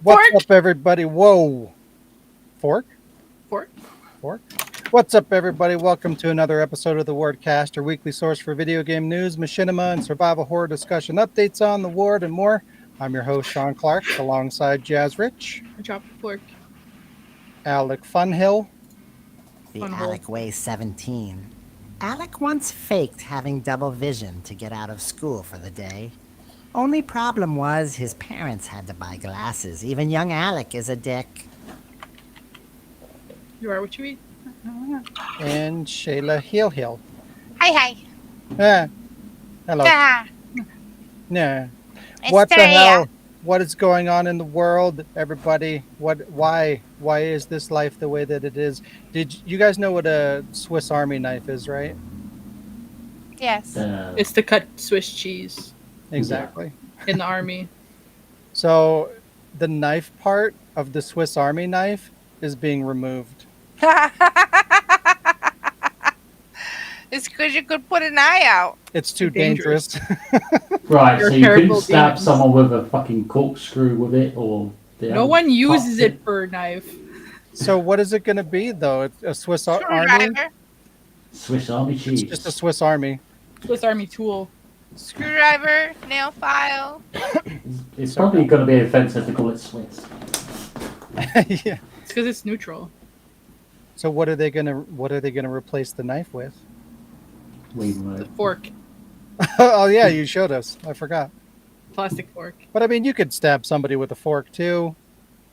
What's up, everybody? Whoa. Fork? Fork? Fork? What's up, everybody? Welcome to another episode of the Wardcast, your weekly source for video game news, machinima, and survival horror discussion, updates on the ward, and more. I'm your host, Sean Clark, alongside Jazz Rich, I dropped the fork. Alec Funhill, The Fun Alec hole. weighs 17. Alec once faked having double vision to get out of school for the day. Only problem was his parents had to buy glasses. Even young Alec is a dick. You are what you eat. and Shayla Hill. Hi. Ah, hello. Ah, Nah. it's What the 3 a.m. hell? What is going on in the world, everybody? Why is this life the way that it is? Did you guys know what a Swiss Army knife is, right? Yes. It's to cut Swiss cheese Exactly. in the army. So the knife part of the Swiss Army knife is being removed. It's because you could put an eye out. It's too Dangerous. dangerous. Right, You're so you terrible couldn't stab demons. someone with a fucking corkscrew with it, or No one uses it for a knife. So what is it going to be, though? It's a Swiss Army? Screwdriver. Swiss Army It's cheese. just a Swiss Army. Swiss Army tool. Screwdriver. Nail file. It's probably going to be offensive to call it Swiss. Yeah. It's because it's neutral. So what are they going to replace the knife with? We The know. fork. Oh yeah, you showed us. I forgot. Plastic fork. But I mean, you could stab somebody with a fork too.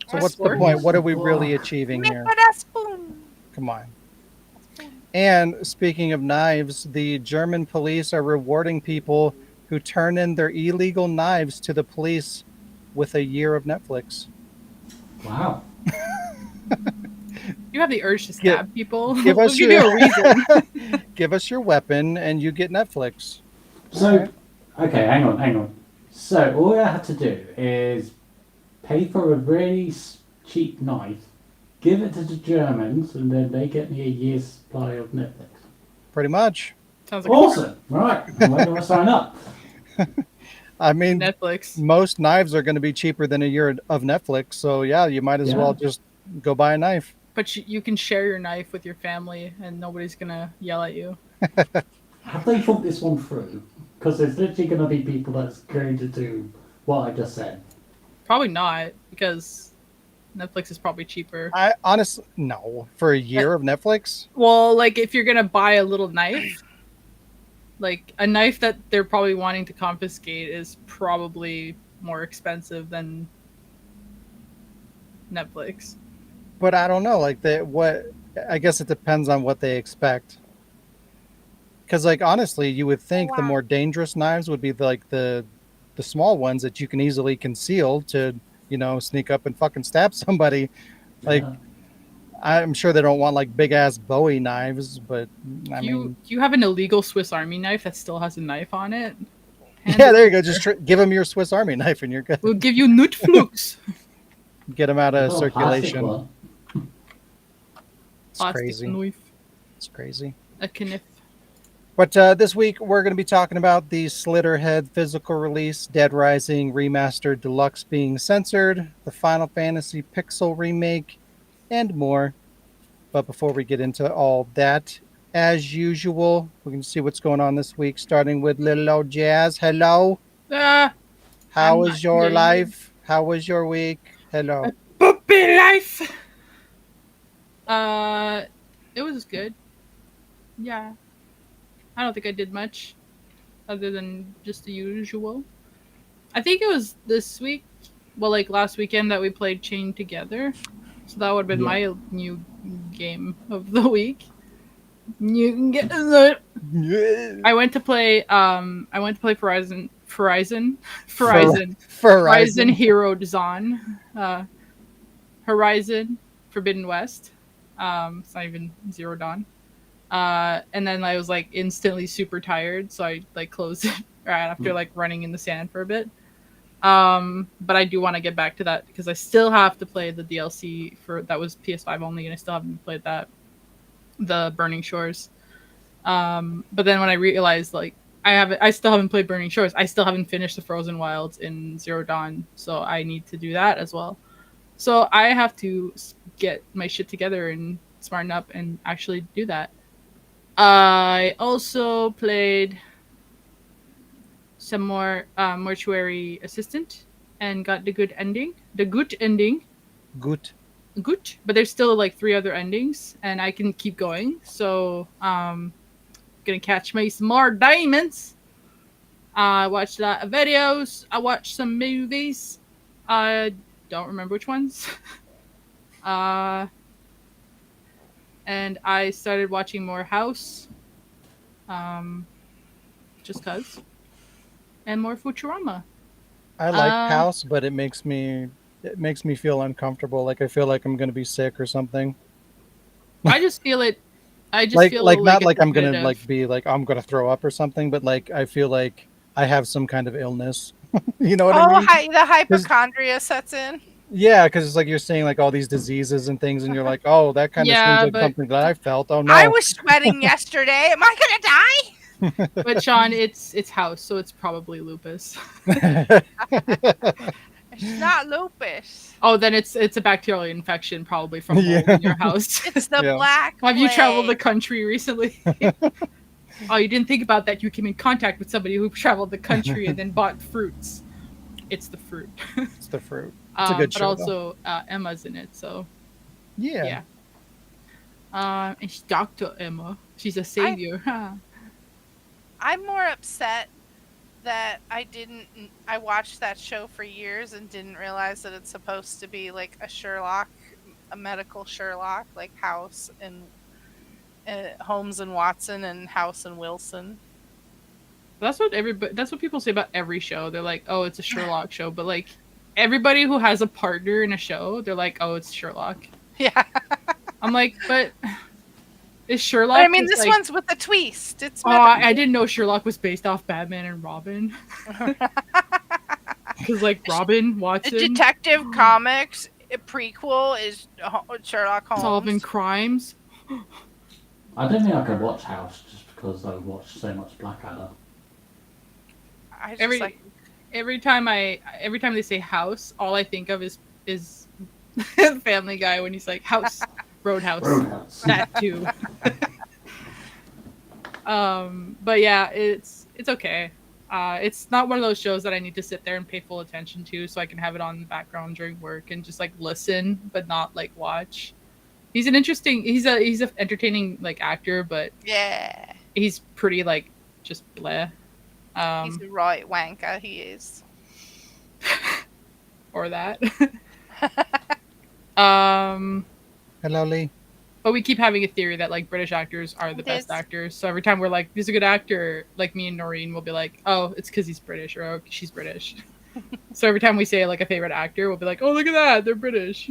So Or what's the fork. point? What are we really achieving Make here? with a spoon. Come on. And speaking of knives, the German police are rewarding people who turn in their illegal knives to the police with a year of Netflix. Wow. You have the urge to stab people. Give us We'll give you a reason. Give us your weapon and you get Netflix. So, okay, hang on. So, all I have to do is pay for a really cheap knife, give it to the Germans, and then they get me a year's supply of Netflix. Pretty much. Sounds like Awesome! Right, when do I sign up? I mean, Netflix. most knives are going to be cheaper than a year of Netflix. So yeah, you might as Yeah. well just go buy a knife. But you can share your knife with your family and nobody's going to yell at you. Have they thought this one through? Because there's literally going to be people that's going to do what I just said. Probably not, because Netflix is probably cheaper. I honestly no for a year of Netflix. Well, like if you're gonna buy a little knife, like a knife that they're probably wanting to confiscate is probably more expensive than Netflix. But I don't know, like I guess it depends on what they expect. Because, like, honestly, you would think the Wow. more dangerous knives would be the small ones that you can easily conceal to, sneak up and fucking stab somebody. Like, Yeah. I'm sure they don't want like big ass Bowie knives, but I mean, You have an illegal Swiss Army knife that still has a knife on it. Hand yeah, it there you go. over. Just give them your Swiss Army knife, and you're good. We'll give you Nutflux. Get them out of Oh, a plastic circulation. one. It's Plastic crazy. knife. It's crazy. A kniff. But this week we're going to be talking about the Slitterhead physical release, Dead Rising Remastered Deluxe being censored, the Final Fantasy Pixel remake, and more. But before we get into all that, as usual, we can see what's going on this week, starting with little old Jazz. Hello. Ah, How I'm was not your gay. life? How was your week? Hello. puppy life. It was good. Yeah. I don't think I did much other than just the usual. I think it was this week, well, like last weekend that we played Chained Together. So that would have been my new game of the week. I went to play Horizon Hero Design. Horizon Forbidden West. It's not even Zero Dawn. And then I was like instantly super tired, so I like closed it right after like running in the sand for a bit. But I do want to get back to that because I still have to play the DLC for that was PS5 only, and I still haven't played that, the Burning Shores. But then when I realized like I still haven't played Burning Shores, I still haven't finished the Frozen Wilds in Zero Dawn, so I need to do that as well. So I have to get my shit together and smarten up and actually do that. I also played some more mortuary assistant and got the good ending. The good ending. Good. Good. But there's still like 3 other endings and I can keep going. So gonna catch me some more diamonds. I watched a lot of videos. I watched some movies. I don't remember which ones. uh and I started watching more House. Um just cuz. And more Futurama. I like Uh House, but it makes me feel uncomfortable. Like I feel like I'm gonna be sick or something. I just feel it. I just Like feel like not it's like I'm gonna repetitive. be like I'm gonna throw up or something, but like I feel like I have some kind of illness. You know what I Oh, mean? the 'Cause- hypochondria sets in. yeah, because it's like you're saying like all these diseases and things, and you're like, oh, that kind of seems Yeah, like but something that I felt. Oh I no. was sweating yesterday. Am I gonna die? Sean, it's House, so it's probably lupus. It's not lupus. Oh, then it's a bacterial infection, probably from mold Yeah. in your house. It's the Yeah. black Have you traveled the plague. country recently? Oh, you didn't think about that. You came in contact with somebody who traveled the country and then bought fruits. It's the fruit. It's the fruit. It's a good But show, also Emma's in it, so Yeah. yeah. And she's Dr. Emma. She's a savior. I'm more upset that I watched that show for years and didn't realize that it's supposed to be like a medical Sherlock, like House and Holmes and Watson and House and Wilson. That's what people say about every show. They're like, "Oh, it's a Sherlock show," but like everybody who has a partner in a show, they're like, "Oh, it's Sherlock." Yeah. I'm like, but is Sherlock? But I mean, just, this like, one's with a twist. It's Oh, I didn't know Sherlock was based off Batman and Robin. Because like Robin The Watson Detective Comics prequel is Sherlock Holmes. solving crimes. I don't think I can watch House just because I watched so much Blackadder. I just Every time they say house, all I think of is Family Guy when he's like house, Roadhouse. Roadhouse. That too. But yeah, it's okay. It's not one of those shows that I need to sit there and pay full attention to, so I can have it on in the background during work and just like listen, but not like watch. He's an entertaining like actor, but yeah. he's pretty like just bleh. He's a right wanker. He is. Or that. Hello, Lee. But we keep having a theory that like British actors are the best actors. So every time we're like, "He's a good actor," like me and Noreen will be like, "Oh, it's because he's British," or "Oh, she's British." So every time we say like a favorite actor, we'll be like, "Oh, look at that, they're British."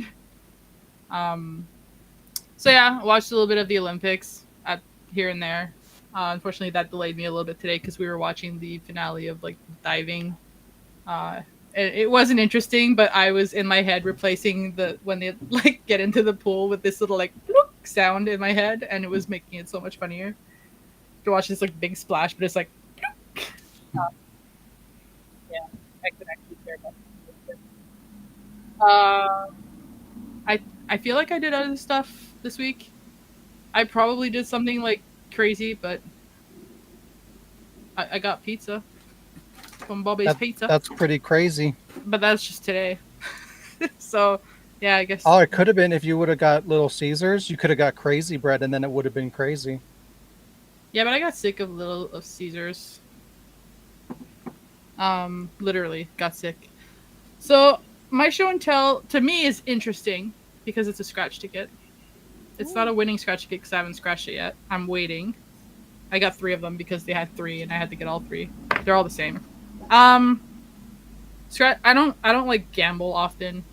So yeah, I watched a little bit of the Olympics at here and there. Unfortunately, that delayed me a little bit today because we were watching the finale of like diving. It wasn't interesting, but I was in my head replacing when they like get into the pool with this little like bloop sound in my head, and it was making it so much funnier to watch this like big splash, but it's like yeah, I could actually care about it. I feel like I did other stuff this week. I probably did something like crazy, but I got pizza from Bobby's Pizza. That's pretty crazy. But that's just today. So, yeah, I guess. Oh, it could have been if you would have got Little Caesars. You could have got crazy bread, and then it would have been crazy. Yeah, but I got sick of Little Caesars. Literally got sick. So my show and tell to me is interesting because it's a scratch ticket. It's not a winning scratch ticket because I haven't scratched it yet. I'm waiting. I got 3 of them because they had 3 and I had to get all 3. They're all the same. Scratch. I don't like gamble often,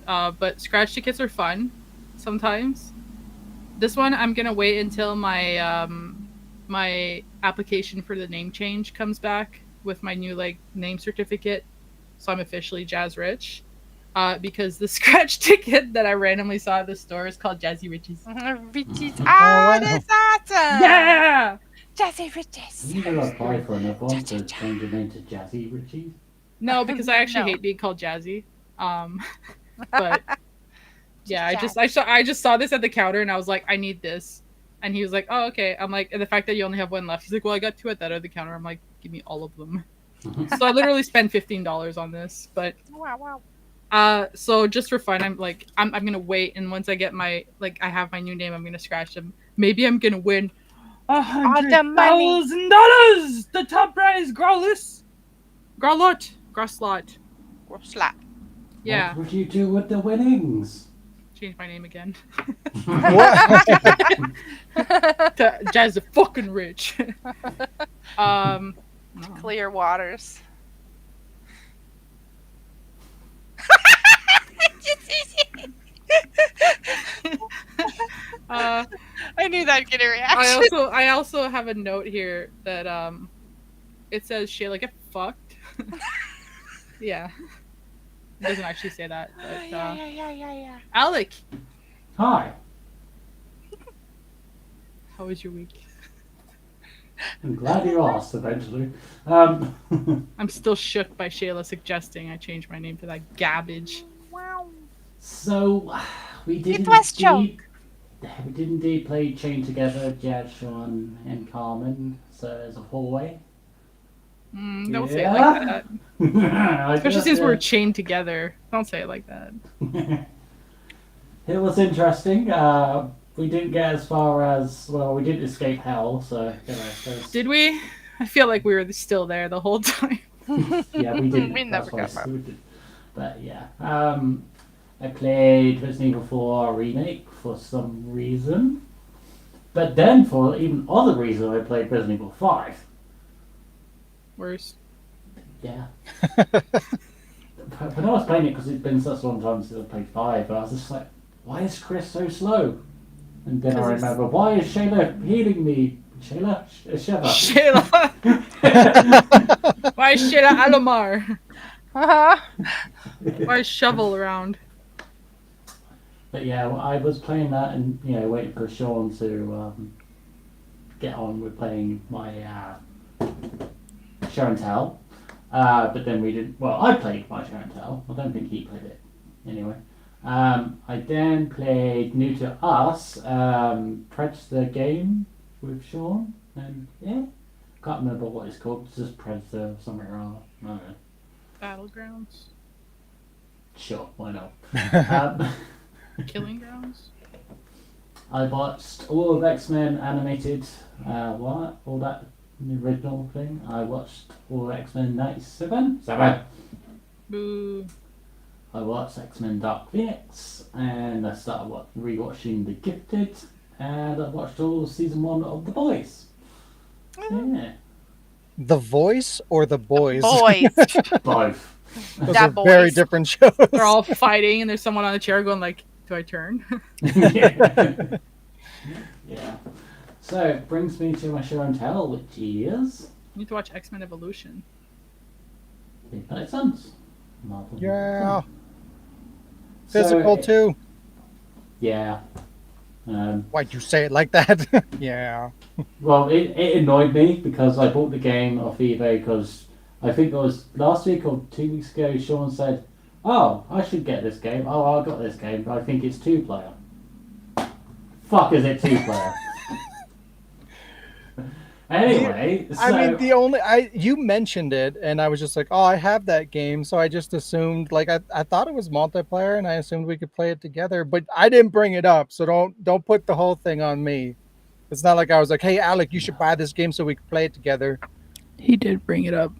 but scratch tickets are fun sometimes. This one I'm gonna wait until my my application for the name change comes back with my new like name certificate, so I'm officially Jazz Rich. Because the scratch ticket that I randomly saw at the store is called Jazzy Riches. Riches. wow. That's awesome. Yeah. Jazzy Riches. You never apply for another one to change your name to Jazzy Richie? No, because I actually No. hate being called Jazzy. But Yeah, Just I just saw this at the counter and I was like, I need this. And he was like, oh, okay. I'm like, and the fact that you only have one left. He's like, well, I got two at that other counter. I'm like, give me all of them. So I literally spent $15 on this. But wow. so just for fun, I'm gonna wait, and once I get I have my new name, I'm gonna scratch them. Maybe I'm gonna win the money. $100,000. The top prize, Growlot. Slap. Yeah, What would you do with the winnings? change my name again What? to Jazz the fucking rich. No. Clear waters. I knew that'd get a reaction. I also have a note here that it says Shayla get fucked. Yeah, it doesn't actually say that. But, Yeah. Alec, Hi. how was your week? I'm glad you asked eventually. I'm still shook by Shayla suggesting I change my name to that garbage. Wow. So we did It was indeed play Chain together, Jad, Sean, and Carmen. So as a four-way. Don't say it like that. I Especially just, since we're chained together. Don't say it like that. It was interesting. We didn't get as far as we didn't escape hell. So Did we? I feel like we were still there the whole time. Yeah, we didn't. We never That's got why But yeah, I played Resident Evil 4 Remake for some reason. But then for even other reason, I played Resident Evil 5. Worse. Yeah. When I was playing it, because it's been such a long time since I played 5, I was just like, why is Chris so slow? And then I remember, why is Shayla healing me? Shayla? Sheva. Shayla! Why is Shayla Alomar? Why is Shovel around? But yeah, I was playing that and, waiting for Sean to get on with playing my Show and Tell. But then we didn't. Well, I played my Show and Tell. I don't think he played it. Anyway. I then played New to Us, Predator game with Sean. And yeah, can't remember what it's called. It's just Predator something or other. I don't know. Battlegrounds? Sure, why not? Killing Grounds? I watched all of X-Men animated, all that original thing. I watched all of X-Men 97. Boo. I watched X-Men Dark Phoenix, and I started rewatching The Gifted, and I watched all of season 1 of The Boys. Yeah. The Voice or The Boys? Boys. Both. Those That are very Boys. different shows. They're all fighting and there's someone on the chair going like, do I turn? Yeah. Yeah. So it brings me to my show and tell, which is You need to watch X-Men Evolution. Midnight Suns. Marvel Yeah. Midnight Suns. Physical So, too. Yeah. Why'd you say it like that? Yeah. Well, it annoyed me because I bought the game off eBay because I think it was last week or 2 weeks ago. Sean said, "Oh, I should get this game. Oh, I got this game, but I think it's 2-player." Fuck, is it 2-player? Anyway, so I mean, you mentioned it, and I was just like, oh, I have that game, so I just assumed, like, I thought it was multiplayer, and I assumed we could play it together, but I didn't bring it up, so don't put the whole thing on me. It's not like I was like, hey, Alec, you should buy this game so we can play it together. He did bring it up.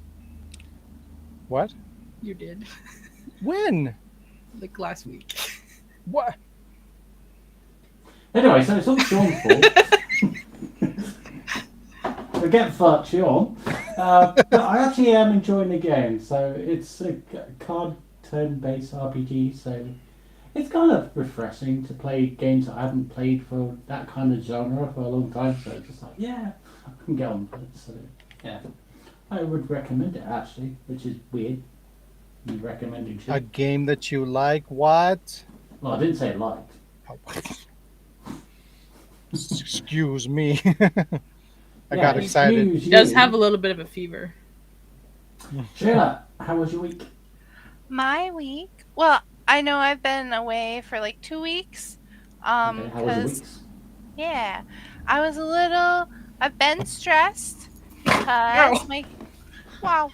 What? You did. When? Like last week. What? anyway, so it's all Sean's fault. Forget fuck Sean. But I actually am enjoying the game. So it's a card turn-based RPG. So it's kind of refreshing to play games that I haven't played for that kind of genre for a long time. So it's just like, yeah, I can get on with it. So yeah, I would recommend it actually, which is weird. You recommending shit. A game that you like? What? Well, I didn't say liked. Excuse me. I Yeah, got excited. excuse He does you. have a little bit of a fever. Sheila, how was your week? My week? Well, I know I've been away for like 2 weeks. Okay, how was the Cause weeks? yeah, I was a little. I've been stressed No. because my wow.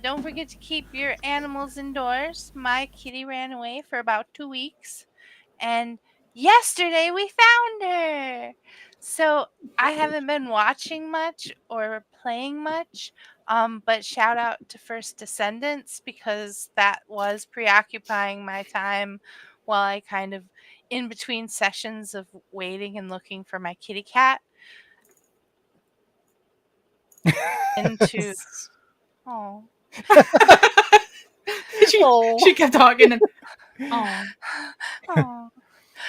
Don't forget to keep your animals indoors. My kitty ran away for about 2 weeks, and yesterday we found her. So I haven't been watching much or playing much. But shout out to First Descendants because that was preoccupying my time while I kind of in between sessions of waiting and looking for my kitty cat into oh she Oh. she kept talking and oh. oh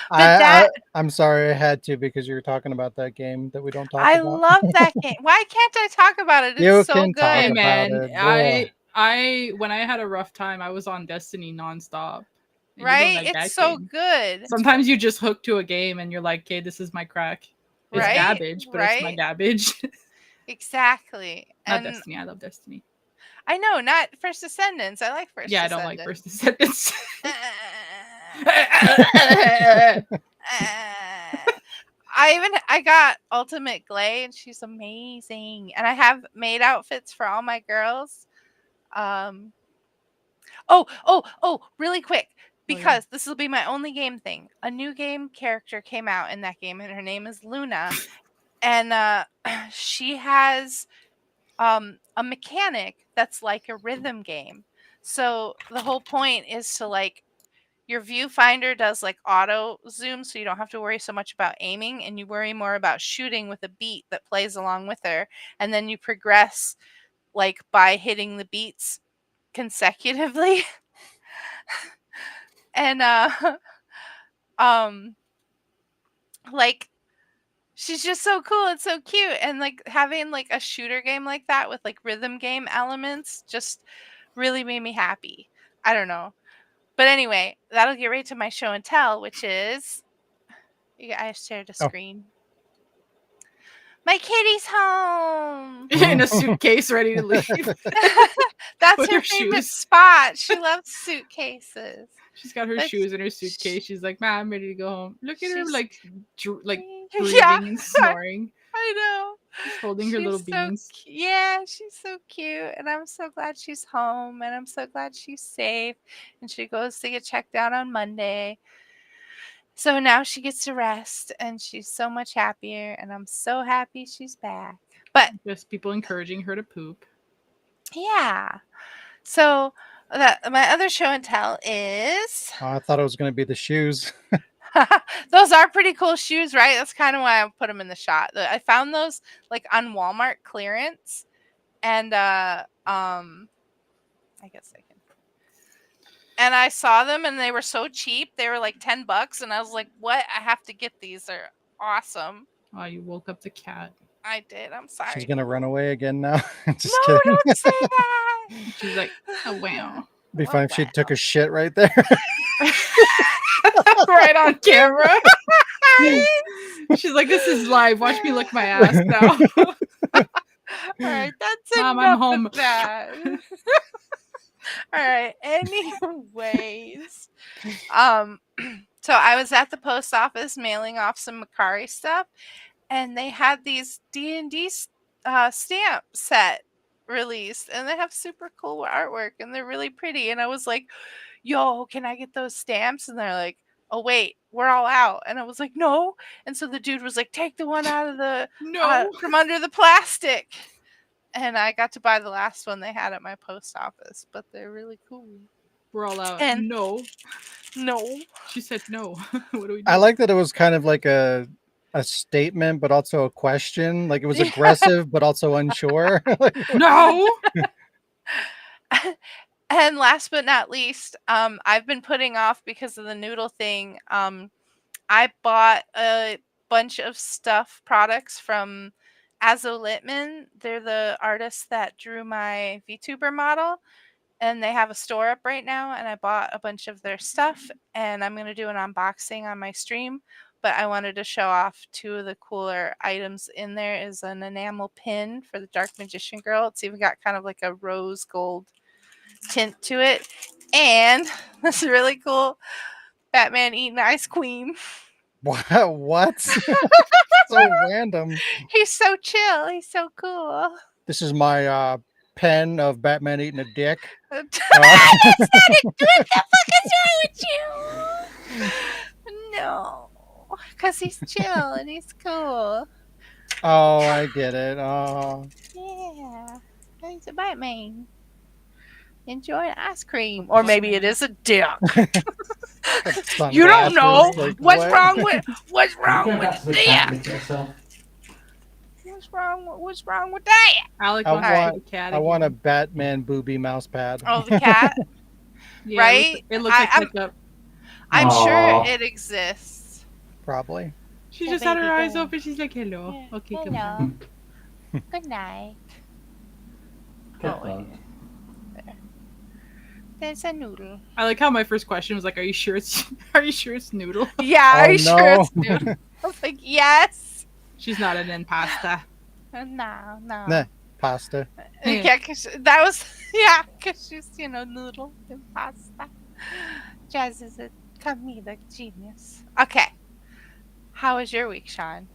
but I, that I I'm sorry I had to because you were talking about that game that we don't talk I about. love that game. Why can't I talk about it? It's You so can talk Hey good. about man, it. Ugh. I when I had a rough time, I was on Destiny nonstop. And you don't Right? like It's that so game. good. Sometimes you just hook to a game and you're like, okay, this is my crack. It's Yeah. Right? garbage, but it's my Right? garbage. Exactly. Not And Destiny. I love Destiny. I know, not First Descendants. I like First Yeah, I don't like Descendants. First Descendants. I got Ultimate Glay and she's amazing. And I have made outfits for all my girls. Um really quick Oh yeah. because this will be my only game thing. A new game character came out in that game and her name is Luna and she has a mechanic that's like a rhythm game. So the whole point is to like your viewfinder does like auto zoom so you don't have to worry so much about aiming and you worry more about shooting with a beat that plays along with her and then you progress like by hitting the beats consecutively and um like she's just so cool and so cute and like having like a shooter game like that with like rhythm game elements just really made me happy. I don't know. But anyway, that'll get right to my show and tell, which is yeah, I shared a Oh. screen. My kitty's home. In a suitcase ready to leave That's with her her favorite shoes. spot. She loves suitcases. She's got her But shoes in her sh- suitcase. She's like, "Man, I'm ready to go home." Look at her, she's like, like yeah, breathing and snoring. I know. She's holding her little She's so beans. yeah, she's so cute, and I'm so glad she's home, and I'm so glad she's safe, and she goes to get checked out on Monday. So now she gets to rest, and she's so much happier, and I'm so happy she's back. But Just people encouraging her to poop. yeah, so that my other show and tell is Oh, I thought it was going to be the shoes. those are pretty cool shoes, right? That's kind of why I put them in the shot. I found those like on Walmart clearance, and I guess I can. And I saw them, and they were so cheap. They were like $10, and I was like, "What? I have to get these. They're awesome." Oh, you woke up the cat. I did. I'm She's sorry. going to run away again now. Just No, kidding. don't say that. She's like, "Oh wow." Be Oh, fine if she wow. took a shit right there. Right on camera. She's like, "This is live. Watch me lick my ass now." All right, that's Mom, I'm enough home. of that. All right. Anyways, um, so I was at the post office mailing off some Macari stuff, and they had these D&D stamp set released, and they have super cool artwork, and they're really pretty. And I was like, "Yo, can I get those stamps?" And they're like, "Oh wait, we're all out." And I was like, "No." And so the dude was like, "Take the one out of the No. from under the plastic." And I got to buy the last one they had at my post office, but they're really cool. We're all out. And No. no. She said no. What do we do? I like that it was kind of like a statement, but also a question. Like it was aggressive, but also unsure. No. And last but not least, I've been putting off because of the noodle thing. I bought a bunch of stuff products from Azo Litman. They're the artists that drew my VTuber model, and they have a store up right now. And I bought a bunch of their stuff, and I'm gonna do an unboxing on my stream. But I wanted to show off two of the cooler items in there. Is an enamel pin for the Dark Magician Girl. It's even got kind of like a rose gold tint to it, And this is really cool. Batman eating ice cream. What? So random. He's so chill. He's so cool. This is my pen of Batman eating a dick. That's Uh, not it. What the fuck is wrong with you? No, because he's chill and he's cool. oh, I get it. Oh, Yeah, he's a Batman. Enjoying ice cream, or maybe it is a dick. You don't know sunglasses, like, what's what? wrong with Can you go with back to the dick. cat and lick yourself? What's wrong with that? Alec I wants want, to be the cat I want a again. Batman booby mouse pad. Oh, the cat. Yeah, right? It looks like I'm- ketchup. I'm sure Aw. it exists. Probably. She Yeah, just had her baby eyes girl. open. She's like, hello. Yeah, Okay, come hello. on. Good night. Cat Oh, wait. bug. There's a noodle. I like how my first question was like, "Are you sure it's Are you sure it's noodle?" Yeah, Oh, are you sure no. it's noodle? I was like, yes. She's not an impasta. No. Nah, pasta. Yeah, cause that was cause she's noodle and pasta. Jazz is a comedic genius. Okay, how was your week, Sean?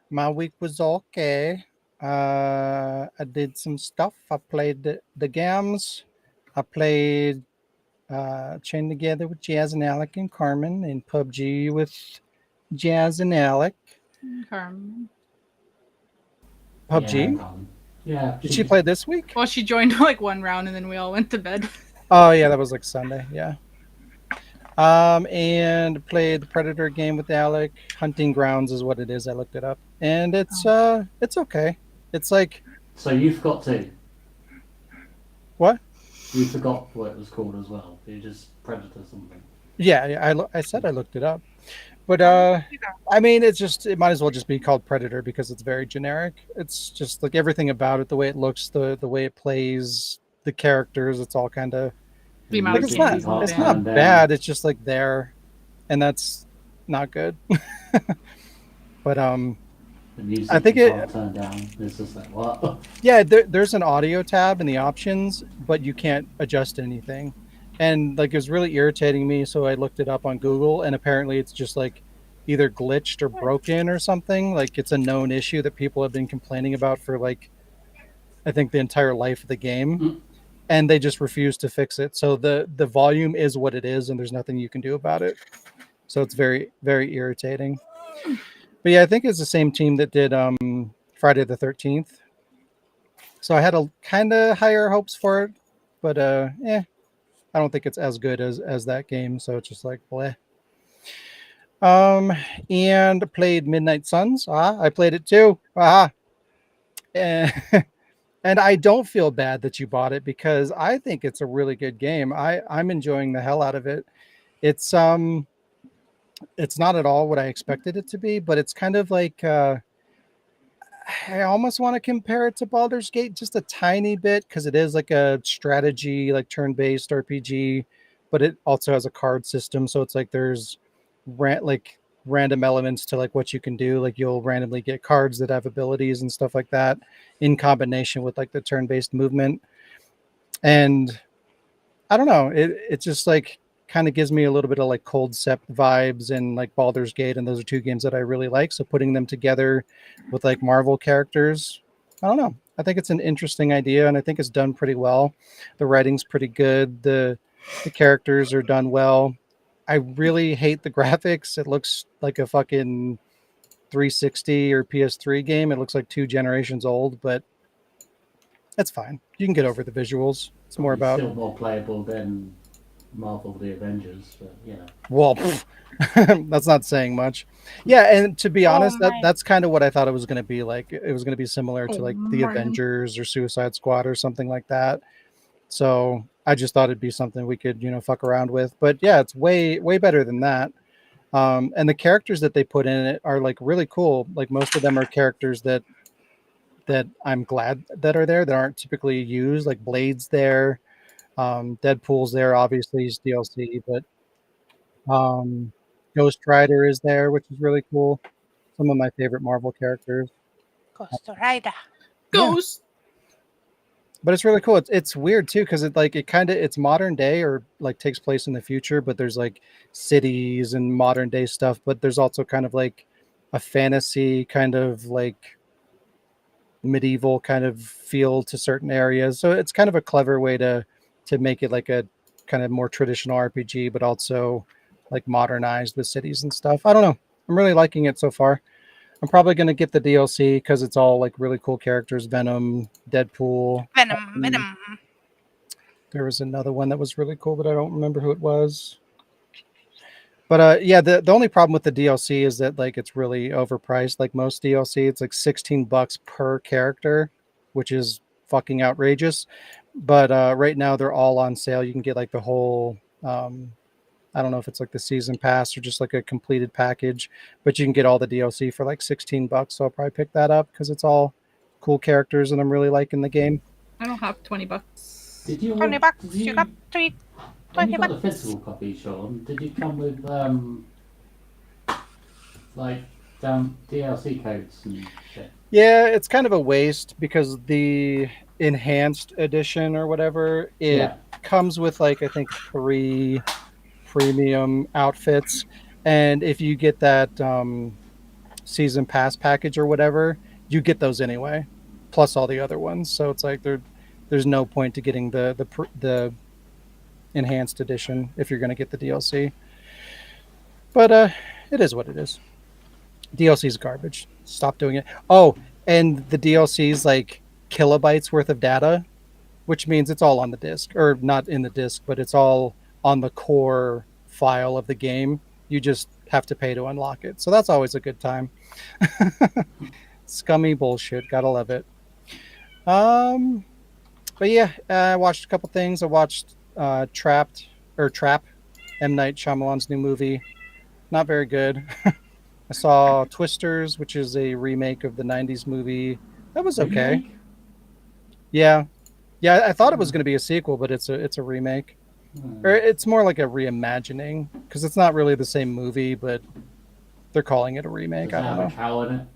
My week was okay. I did some stuff. I played the games. I played Chain Together with Jazz and Alec and Carmen, and PUBG with Jazz and Alec. Carmen. Yeah, PUBG? Colin. Yeah. Did she play this week? Well, she joined like one round and then we all went to bed. Oh yeah, that was like Sunday. Yeah. And played the Predator game with Alec. Hunting Grounds is what it is. I looked it up, and it's okay. It's like So you forgot to. what? You forgot what it was called as well. You just Predator something. Yeah, I said I looked it up, but I mean it might as well just be called Predator because it's very generic. It's just like everything about it, the way it looks, the way it plays, the characters. It's all kind of The amount like of it's games not he's it's in. not bad. It's just like there, and that's not good. But The music I think you it- can't turn down. It's just like what? yeah, there's an audio tab in the options, but you can't adjust anything. And like it was really irritating me, so I looked it up on Google, and apparently it's just like either glitched or broken or something. Like it's a known issue that people have been complaining about for like I think the entire life of the game, Mm. and they just refuse to fix it. So the volume is what it is, and there's nothing you can do about it. So it's very very irritating. But yeah, I think it's the same team that did Friday the 13th. So I had a kind of higher hopes for it, but I don't think it's as good as that game. So it's just like bleh. And played Midnight Suns. I played it too. And, and I don't feel bad that you bought it because I think it's a really good game. I'm enjoying the hell out of it. It's not at all what I expected it to be, but it's kind of like I almost want to compare it to Baldur's Gate just a tiny bit because it is like a strategy, like turn-based RPG, but it also has a card system. So it's like there's like random elements to like what you can do. Like you'll randomly get cards that have abilities and stuff like that in combination with like the turn-based movement. And I don't know, it just like kind of gives me a little bit of like Cold Sept vibes and like Baldur's Gate, and those are two games that I really like. So putting them together with like Marvel characters, I don't know. I think it's an interesting idea, and I think it's done pretty well. The writing's pretty good. The characters are done well. I really hate the graphics. It looks like a fucking 360 or PS3 game. It looks like 2 generations old, but it's fine. You can get over the visuals. It's more about still more playable than Marvel the Avengers, but yeah. well, that's not saying much. Yeah, and to be honest, my. that's kind of what I thought it was going to be like. It was going to be similar to Oh like the my. Avengers or Suicide Squad or something like that. So I just thought it'd be something we could, fuck around with. But yeah, it's way better than that. And the characters that they put in it are like really cool. Like most of them are characters that I'm glad that are there that aren't typically used. Like Blade's there, Deadpool's there. Obviously, he's DLC, but Ghost Rider is there, which is really cool. Some of my favorite Marvel characters. Ghost Rider. Ghost. but it's really cool. It's weird too because it's modern day or like takes place in the future, but there's like cities and modern day stuff, but there's also kind of like a fantasy kind of like medieval kind of feel to certain areas. So it's kind of a clever way to make it like a kind of more traditional RPG, but also like modernized with cities and stuff. I don't know. I'm really liking it so far. I'm probably gonna get the DLC because it's all like really cool characters: Venom, Deadpool. Venom, um, Venom. There was another one that was really cool, but I don't remember who it was. But yeah, the only problem with the DLC is that like it's really overpriced. Like most DLC, it's like $16 per character, which is fucking outrageous. But right now they're all on sale. You can get like the whole I don't know if it's like the season pass or just like a completed package, but you can get all the DLC for like $16. So I'll probably pick that up because it's all cool characters and I'm really liking the game. I don't have $20. Did you? 20 Did bucks. You got you? three, When you 20 got the bucks. physical copy, Sean, did you come with like DLC codes and shit? Yeah, it's kind of a waste because the enhanced edition or whatever, it Yeah. comes with like I think 3 premium outfits. And if you get that season pass package or whatever, you get those anyway, plus all the other ones. So it's like there's no point to getting the enhanced edition if you're going to get the DLC. But it is what it is. DLC is garbage. Stop doing it. Oh, and the DLC is like kilobytes worth of data, which means it's all on the disk, or not in the disk, but it's all on the core file of the game. You just have to pay to unlock it. So that's always a good time. Scummy bullshit. Gotta love it. Um, but yeah, I watched a couple things. I watched Trap, M Night Shyamalan's new movie. Not very good. I saw Twisters, which is a remake of the '90s movie. That was okay. Remake? Yeah, yeah. I thought it was going to be a sequel, but it's a remake, or Hmm. it's more like a reimagining because it's not really the same movie, but they're calling it a remake. Does I it don't have a know. cow in it?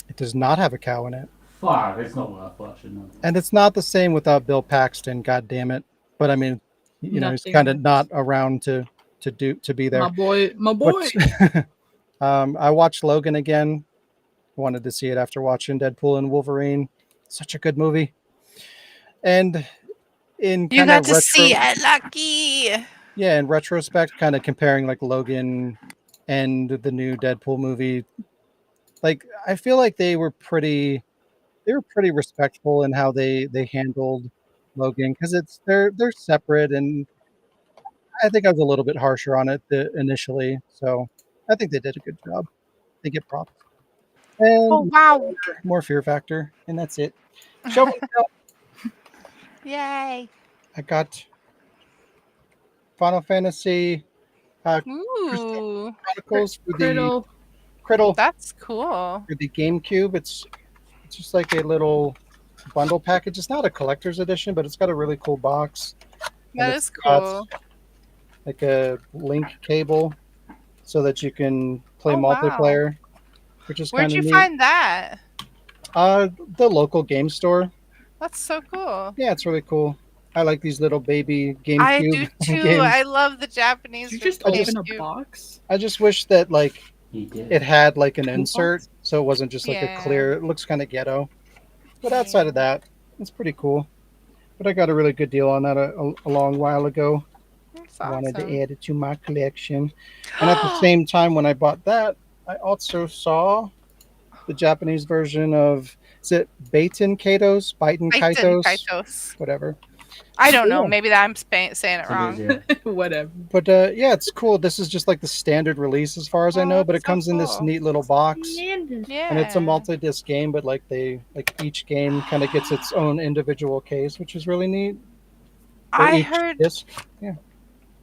It does not have a cow in it, Fuck, it's not worth watching. Then. and it's not the same without Bill Paxton. God damn it! But I mean, he's Nothing kind of not works. around to be My there. boy, my But boy. I watched Logan again. Wanted to see it after watching Deadpool and Wolverine. Such a good movie. And in You kind got of to see retro, it, Lucky. yeah, in retrospect, kind of comparing like Logan and the new Deadpool movie, like I feel like they were pretty respectful in how they handled Logan because they're separate, and I think I was a little bit harsher on it initially. So I think they did a good job. They get props Oh, and wow. more Fear Factor, and that's it. Show and tell. Yay. I got Final Fantasy Crystal Ooh, Chronicles for the Criddle. Criddle that's cool. for the GameCube. It's just like a little bundle package. It's not a collector's edition, but it's got a really cool box, and That it's is got cool. like a link cable so that you can play Oh, wow. multiplayer, which is Where'd kind of you neat. find that? The local game store. That's so cool. Yeah, it's really cool. I like these little baby I do GameCube too. games. I love the Did Japanese you for the just I just open a GameCube. box? I just wish that like He it did. had like an Cool insert, box? so it wasn't just like a Yeah. clear. It looks kind of ghetto, but outside of that, it's pretty cool. But I got a really good deal on that a long while ago. That's I wanted to awesome. add it to my collection, and at the same time, when I bought that, I also saw the Japanese version of is it Baiten Titan Kaitos, Kaitos. whatever. I don't know. Yeah. Maybe that I'm saying it It is, wrong. yeah. Whatever. But yeah, it's cool. This is just like the standard release as far as I Oh, know, but it that's so comes in this cool. neat little box. And it's a Yeah. multi-disc game, but like each game kind of gets its own individual case, which is really neat. Or I each heard disc. Yeah.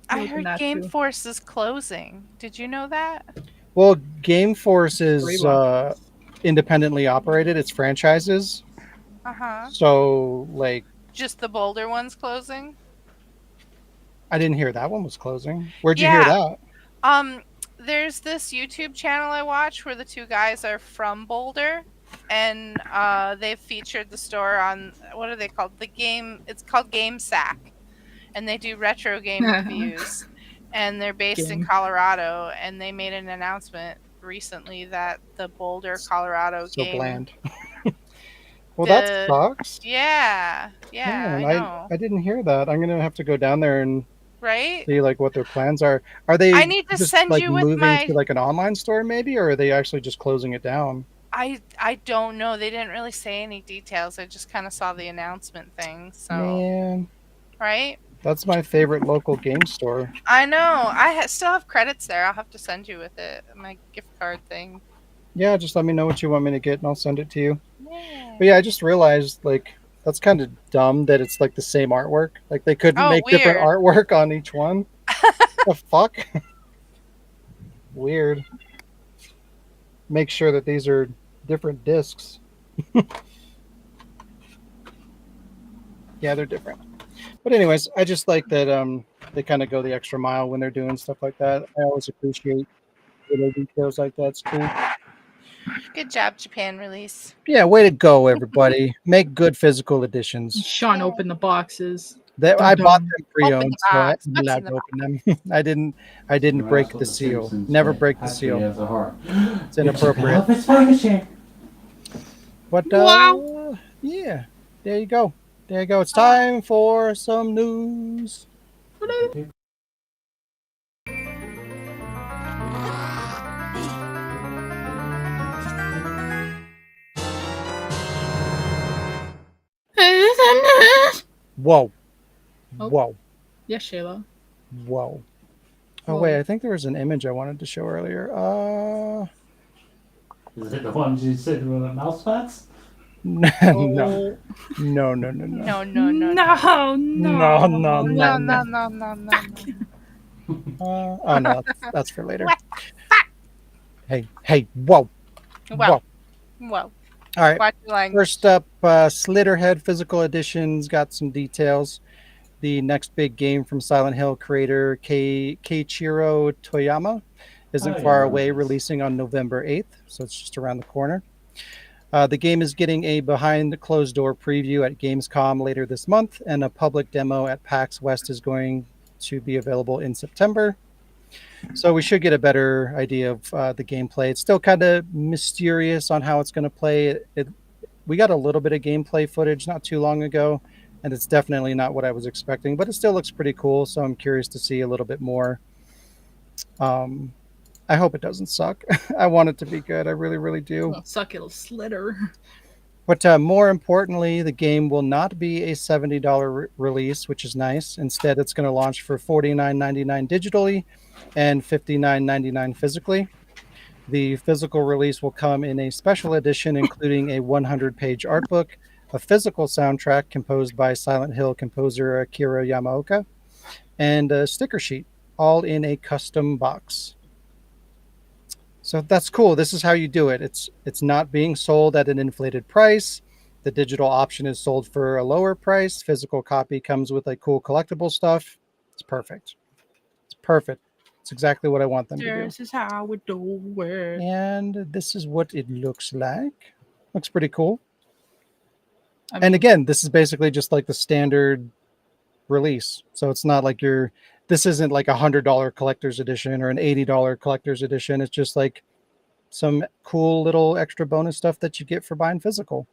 I Looking heard at Game you. Force is closing. Did you know that? Well, Game Force Story is box. independently operated. It's franchises. Uh-huh. So like Just the Boulder one's closing? I didn't hear that one was closing. Where'd you hear Yeah. that? Um there's this YouTube channel I watch where the two guys are from Boulder and they've featured the store on, what are they called? The game. It's called Game Sack, and they do retro game reviews. And they're based in Game. Colorado, and they made an announcement recently that the Boulder, Colorado So game. bland. Well, that The sucks. yeah, I Man, know, I didn't hear that. I'm gonna have to go down there and right? see like what their plans are. Are they I need to just send like you with moving to my. like an online store maybe, or are they actually just closing it down? I don't know. They didn't really say any details. I just kind of saw the announcement thing. So, Man, right? that's my favorite local game store. I know. Still have credits there. I'll have to send you with it. My gift card thing. Yeah, just let me know what you want me to get and I'll send it to you. Yeah. But yeah, I just realized like that's kind of dumb that it's like the same artwork. Like they couldn't Oh, make different weird. artwork on each one. The fuck? Weird. Make sure that these are different discs. Yeah, they're different. But anyways, I just like that they kind of go the extra mile when they're doing stuff like that. I always appreciate little details like that. It's cool. Good job, Japan release. Yeah, way to go, everybody. Make good physical editions. Sean Yeah. opened the boxes. That Dun, I dun. bought them Open pre-owned, the so I'm box. What's allowed in to the open them. I didn't Well, break that's what the seal. Simpsons Never say. break the Happy seal. as a heart. It's inappropriate. Help its packaging. But Wow. yeah, there you go. There you go. It's time for some news. Whoa, Oh. whoa, Yes, Shayla. whoa. Oh Whoa. wait, I think there was an image I wanted to show earlier. Is it the ones you said were the mouse pads? No, Oh. no. No, no, no, No, No, no, no, no, no. no, no, no, no. Oh no, that's for later. What? Hey, whoa, Well, whoa. well. All right. Watch your language. First up, Slitterhead Physical Edition's got some details. The next big game from Silent Hill creator Keiichiro Toyama isn't Oh, far yeah, away, nice. releasing on November 8th, so it's just around the corner. The game is getting a behind the closed door preview at Gamescom later this month, and a public demo at PAX West is going to be available in September. So we should get a better idea of the gameplay. It's still kind of mysterious on how it's going to play. We got a little bit of gameplay footage not too long ago, and it's definitely not what I was expecting, but it still looks pretty cool. So I'm curious to see a little bit more. I hope it doesn't suck. I want it to be good. I really, really do. Well, suck, it'll slitter. But more importantly, the game will not be a $70 release, which is nice. Instead, it's going to launch for $49.99 digitally and $59.99 physically. The physical release will come in a special edition, including a 100-page art book, a physical soundtrack composed by Silent Hill composer Akira Yamaoka, and a sticker sheet, all in a custom box. So that's cool. This is how you do it. It's not being sold at an inflated price. The digital option is sold for a lower price. Physical copy comes with like cool collectible stuff. It's perfect. It's perfect. It's exactly what I want them to do. This is how we do it. And this is what it looks like. Looks pretty cool. I And mean, again, this is basically just like the standard release. So it's not like this isn't like $100 collector's edition or an $80 collector's edition. It's just like some cool little extra bonus stuff that you get for buying physical.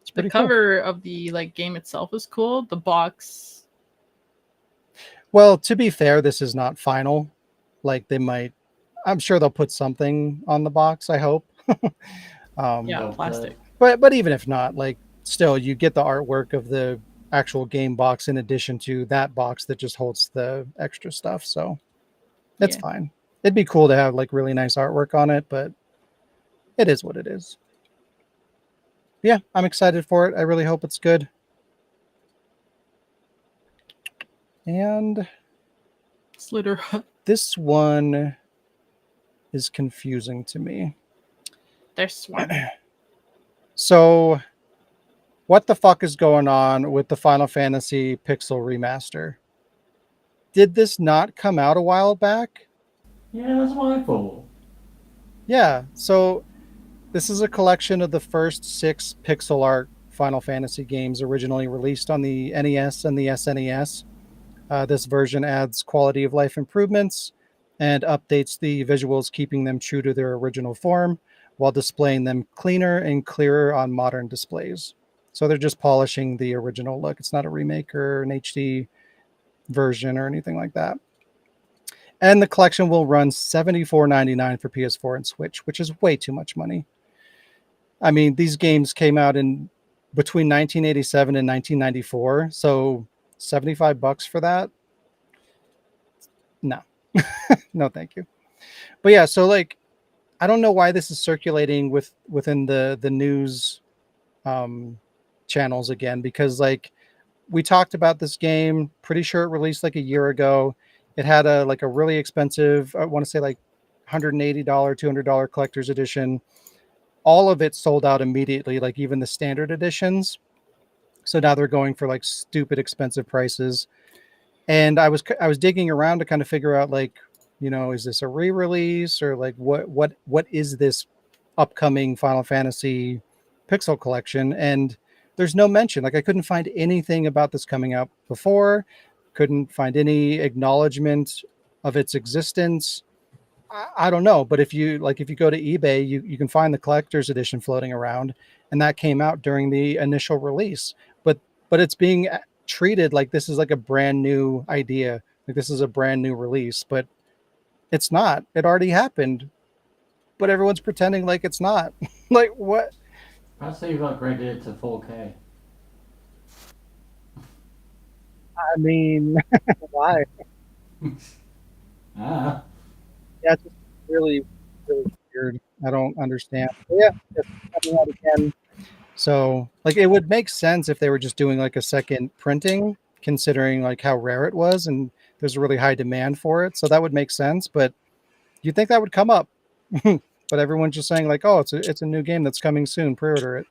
It's the pretty cool. cover of the like game itself is cool. The box. Well, to be fair, this is not final. Like I'm sure they'll put something on the box, I hope. Yeah, But, plastic. But even if not, like still you get the artwork of the actual game box in addition to that box that just holds the extra stuff. So it's Yeah. fine. It'd be cool to have like really nice artwork on it, but it is what it is. Yeah, I'm excited for it. I really hope it's good. And Slitter. this one is confusing to me. There's one. So, what the fuck is going on with the Final Fantasy Pixel remaster? Did this not come out a while back? Yeah, that's my fault. Yeah. So, This is a collection of the first 6 pixel art Final Fantasy games originally released on the NES and the SNES. This version adds quality of life improvements and updates the visuals, keeping them true to their original form while displaying them cleaner and clearer on modern displays. So they're just polishing the original look. It's not a remake or an HD version or anything like that. And the collection will run $74.99 for PS4 and Switch, which is way too much money. I mean, these games came out in between 1987 and 1994, so $75 for that? No. No, thank you. But yeah, so like I don't know why this is circulating within the news channels again, because like we talked about this game, pretty sure it released like a year ago. It had a like a really expensive, I want to say like $180, $200 collector's edition. All of it sold out immediately, like even the standard editions. So now they're going for like stupid expensive prices. And I was digging around to kind of figure out like, is this a re-release or like what is this upcoming Final Fantasy Pixel collection? And there's no mention. Like I couldn't find anything about this coming out before. Couldn't find any acknowledgement of its existence. I don't know, but if you go to eBay, you can find the collector's edition floating around, and that came out during the initial release. But it's being treated like this is like a brand new idea, like this is a brand new release, but it's not. It already happened, but everyone's pretending like it's not. Like what? I'd say you've upgraded it to 4K. I mean, why? Ah, Yeah, it's just really, really weird. I don't understand. But yeah, it's coming out again. So, like, it would make sense if they were just doing like a second printing, considering like how rare it was, and there's a really high demand for it. So that would make sense. But you'd think that would come up. But everyone's just saying like, oh, it's a new game that's coming soon. Pre-order it.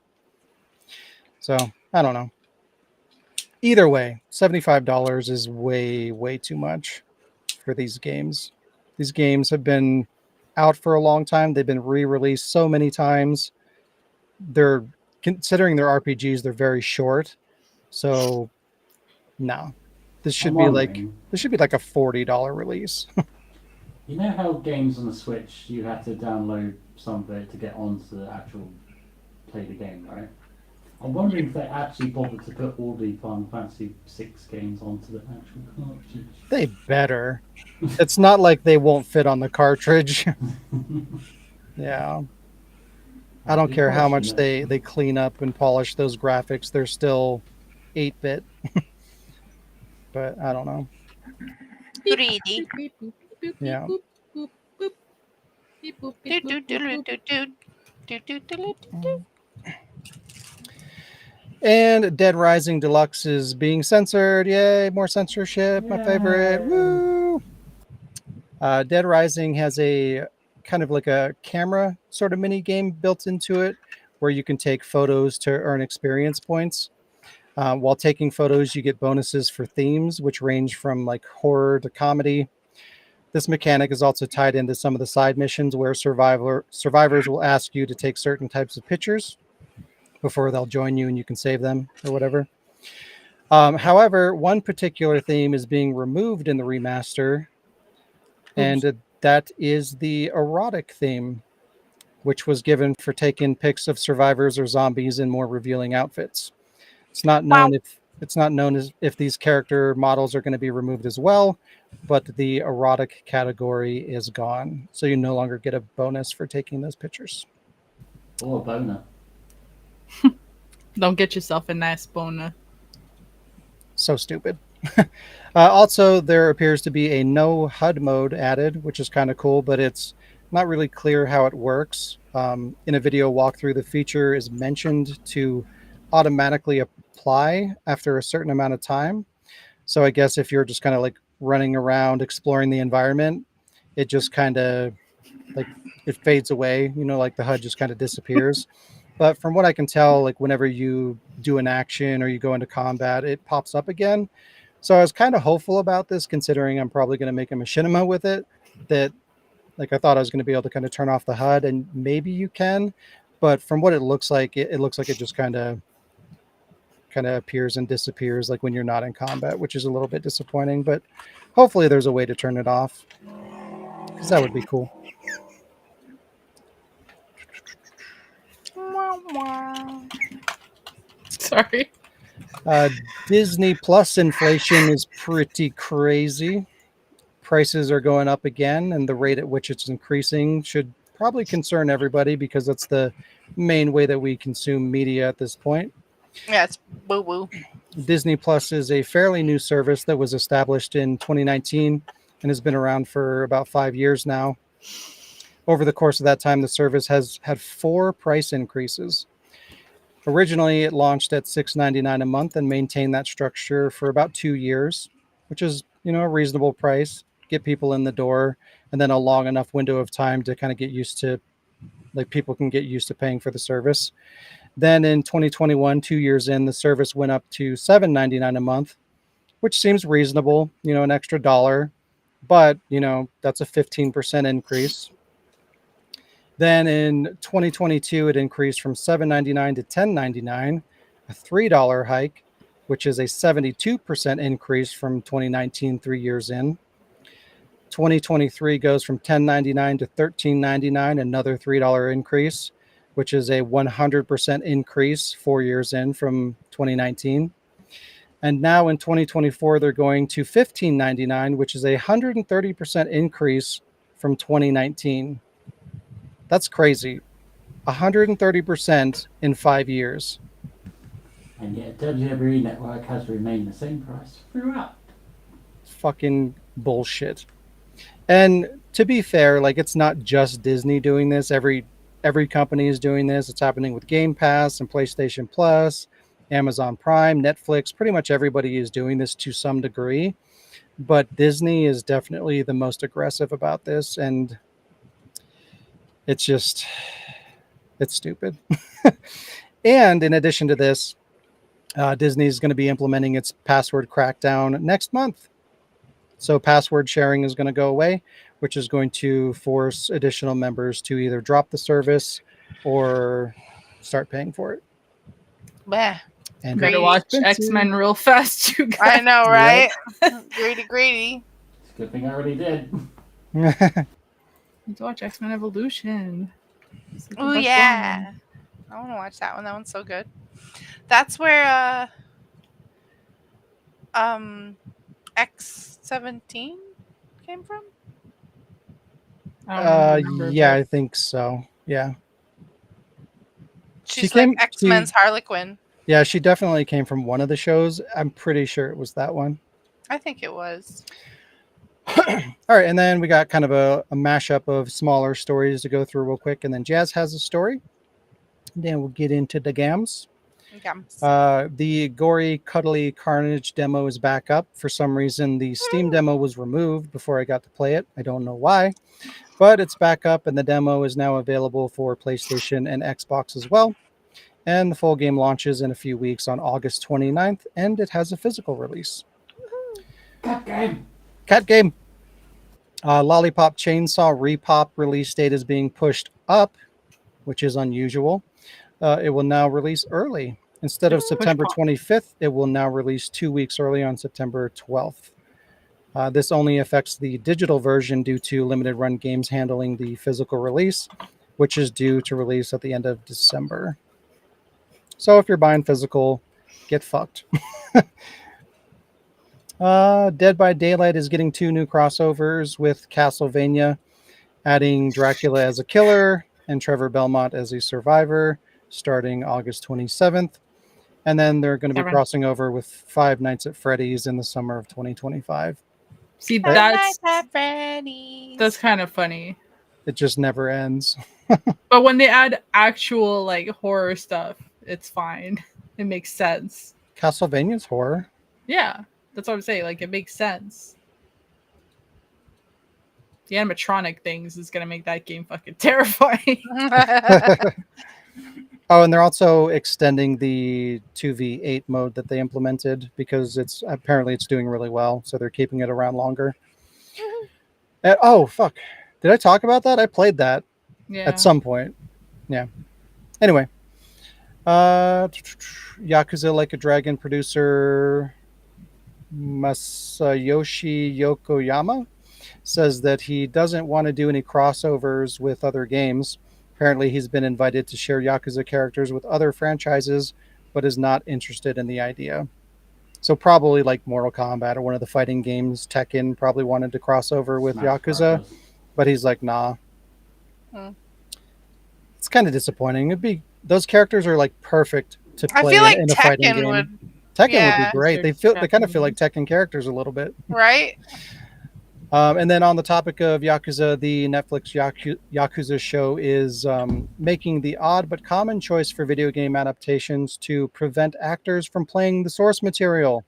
So I don't know. Either way, $75 is way too much for these games. These games have been out for a long time. They've been re-released so many times. They're considering their RPGs, they're very short. So no. This I'm should be like wondering, a $40 release. you know how games on the Switch you have to download some of it to get onto the actual play the game, right? I'm wondering if they actually bothered to put all the Final Fantasy 6 games onto the actual cartridge. They better. It's not like they won't fit on the cartridge. Yeah. I don't care how much they clean up and polish those graphics. They're still 8-bit. But I don't know. Greedy. Yeah. And Dead Rising Deluxe is being censored. Yay, more censorship. My favorite. Yay. Woo! Dead Rising has a kind of like a camera sort of mini game built into it where you can take photos to earn experience points. While taking photos, you get bonuses for themes, which range from like horror to comedy. This mechanic is also tied into some of the side missions where survivors will ask you to take certain types of pictures before they'll join you and you can save them or whatever. However, one particular theme is being removed in the remaster, and that is the erotic theme, which was given for taking pics of survivors or zombies in more revealing outfits. It's not known if these character models are going to be removed as well, but the erotic category is gone, so you no longer get a bonus for taking those pictures. Or a boner. Don't get yourself a nice boner. So stupid. Also, there appears to be a no HUD mode added, which is kind of cool, but it's not really clear how it works. In a video walkthrough, the feature is mentioned to automatically apply after a certain amount of time. So I guess if you're just kind of like running around exploring the environment, it just kind of like it fades away, like the HUD just kind of disappears. But from what I can tell, like whenever you do an action or you go into combat, it pops up again. So I was kind of hopeful about this, considering I'm probably going to make a machinima with it, that like I thought I was going to be able to kind of turn off the HUD, and maybe you can, but from what it looks like, it looks like it just kind of appears and disappears like when you're not in combat, which is a little bit disappointing. But hopefully, there's a way to turn it off because that would be cool. Sorry. Uh, Disney Plus inflation is pretty crazy. Prices are going up again, and the rate at which it's increasing should probably concern everybody because that's the main way that we consume media at this point. Yeah, it's woo woo. Disney Plus is a fairly new service that was established in 2019 and has been around for about 5 years now. Over the course of that time, the service has had 4 price increases. Originally, it launched at $6.99 a month and maintained that structure for about 2 years, which is, a reasonable price, get people in the door, and then a long enough window of time to kind of get used to, like people can get used to paying for the service. Then in 2021, 2 years in, the service went up to $7.99 a month, which seems reasonable, an extra dollar, but, that's a 15% increase. Then in 2022, it increased from $7.99 to $10.99, a $3 hike, which is a 72% increase from 2019, 3 years in. 2023 goes from $10.99 to $13.99, another $3 increase, which is a 100% increase 4 years in from 2019. And now in 2024, they're going to $15.99, which is a 130% increase from 2019. That's crazy. 130% in 5 years. And yet WWE Network has remained the same price throughout. Fucking bullshit. And to be fair, like it's not just Disney doing this. Every company is doing this. It's happening with Game Pass and PlayStation Plus, Amazon Prime, Netflix. Pretty much everybody is doing this to some degree. But Disney is definitely the most aggressive about this, and it's stupid. And in addition to this, Disney is going to be implementing its password crackdown next month. So password sharing is going to go away, which is going to force additional members to either drop the service or start paying for it. Bleh. And Better Greedy. watch expensive. X-Men real fast, you guys. I know, right? Greedy. It's a good thing I already did. Need to watch X-Men Evolution. It's like the Oh best yeah, one. I want to watch that one. That one's so good. That's where X-17 came from. I don't remember, Yeah, but I think so. Yeah. She's came- like X-Men's Harley Quinn. Yeah, she definitely came from one of the shows. I'm pretty sure it was that one. I think it was. All right, and then we got kind of a mashup of smaller stories to go through real quick, and then Jazz has a story. Then we'll get into the gams. The gory, cuddly Carnage demo is back up. For some reason, the Steam demo was removed before I got to play it. I don't know why, but it's back up, and the demo is now available for PlayStation and Xbox as well. And the full game launches in a few weeks on August 29th, and it has a physical release. Cat game. Cat game. Lollipop Chainsaw Repop release date is being pushed up, which is unusual. It will now release early. Instead of September 25th, it will now release 2 weeks early on September 12th. This only affects the digital version due to limited run games handling the physical release, which is due to release at the end of December. So if you're buying physical, get fucked. Dead by Daylight is getting 2 new crossovers with Castlevania, adding Dracula as a killer and Trevor Belmont as a survivor, starting August 27th. And then they're going to be crossing over with Five Nights at Freddy's in the summer of 2025. see, That's kind of funny. It just never ends. But when they add actual like horror stuff, it's fine. It makes sense. Castlevania's horror. Yeah, that's what I'm saying. Like, it makes sense. The animatronic things is gonna make that game fucking terrifying. Oh, and they're also extending the 2v8 mode that they implemented because it's doing really well. So they're keeping it around longer. Oh, fuck. Did I talk about that? I played that Yeah. at some point. Yeah. Anyway, Yakuza Like a Dragon producer Masayoshi Yokoyama says that he doesn't want to do any crossovers with other games. Apparently, he's been invited to share Yakuza characters with other franchises, but is not interested in the idea. So probably like Mortal Kombat or one of the fighting games, Tekken probably wanted to cross over with Smash Yakuza, Brothers. but he's like, nah. Hmm. It's kind of disappointing. It'd be those characters are like perfect to I feel play like in a fighting Tekken game. would, Tekken would be yeah, great. They kind of feel like Tekken characters a little bit. right? And then on the topic of Yakuza, the Netflix Yakuza show is making the odd but common choice for video game adaptations to prevent actors from playing the source material.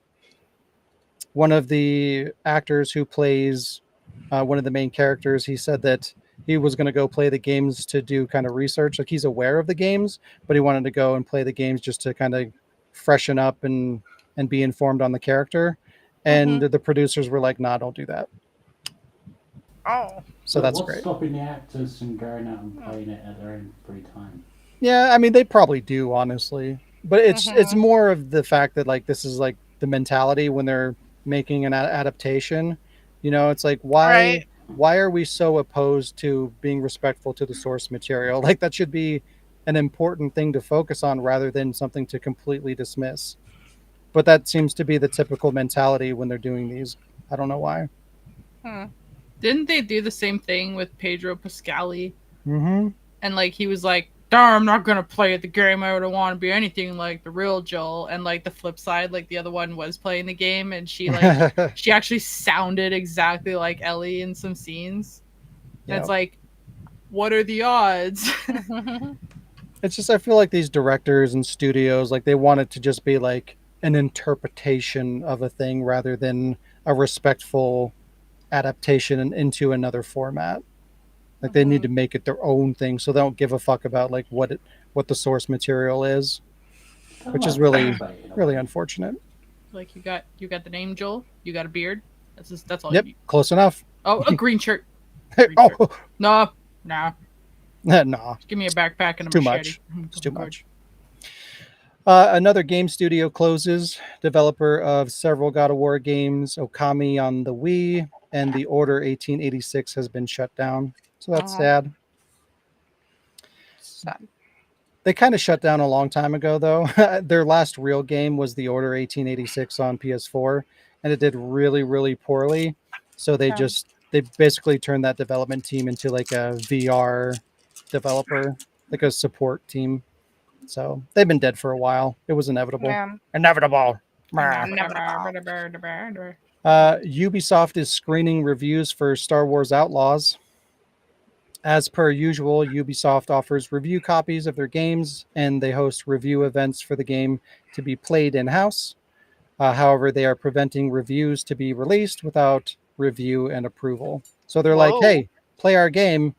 One of the actors who plays one of the main characters, he said that he was going to go play the games to do kind of research. Like he's aware of the games, but he wanted to go and play the games just to kind of freshen up and be informed on the character. And Hmm. the producers were like, "Nah, don't do that." Oh, So But that's what's great. stopping the actors from going out and playing it at their own free time? Yeah, I mean they probably do, honestly. But it's hmm, more of the fact that like this is like the mentality when they're making an adaptation. You know, it's like right. why are we so opposed to being respectful to the source material? Like that should be an important thing to focus on rather than something to completely dismiss. But that seems to be the typical mentality when they're doing these. I don't know why. Hmm. Didn't they do the same thing with Pedro Pascali? Mm-hmm. And like he was like, "Darn, I'm not gonna play the game. I don't want to be anything like the real Joel." And like the flip side, like the other one was playing the game, and she actually sounded exactly like Ellie in some scenes. And Yeah. it's like, what are the odds? It's just I feel like these directors and studios like they want it to just be like an interpretation of a thing rather than a respectful adaptation into another format. Like they need Hmm. to make it their own thing, so they don't give a fuck about like what the source material is, Kind of which is like really clickbait in a really way. unfortunate. Like you got the name Joel. You got a beard. That's all you Yep, need. close enough. Oh, a green shirt. Green shirt. Oh, No, nah. nah, Just give me a backpack and a too machete. much. It's too much. Another game studio closes. Developer of several God of War games, Okami on the Wii, and the Order 1886 has been shut down. So that's Uh-huh. sad. Sad. They kind of shut down a long time ago, though. Their last real game was the Order 1886 on PS4, and it did really, really poorly. So Um, they basically turned that development team into like a VR developer, like a support team. So they've been dead for a while. It was inevitable. yeah. Inevitable. Inevitable. Ubisoft is screening reviews for Star Wars Outlaws. As per usual, Ubisoft offers review copies of their games and they host review events for the game to be played in house. However, they are preventing reviews to be released without review and approval. So they're like, Whoa. hey, play our game,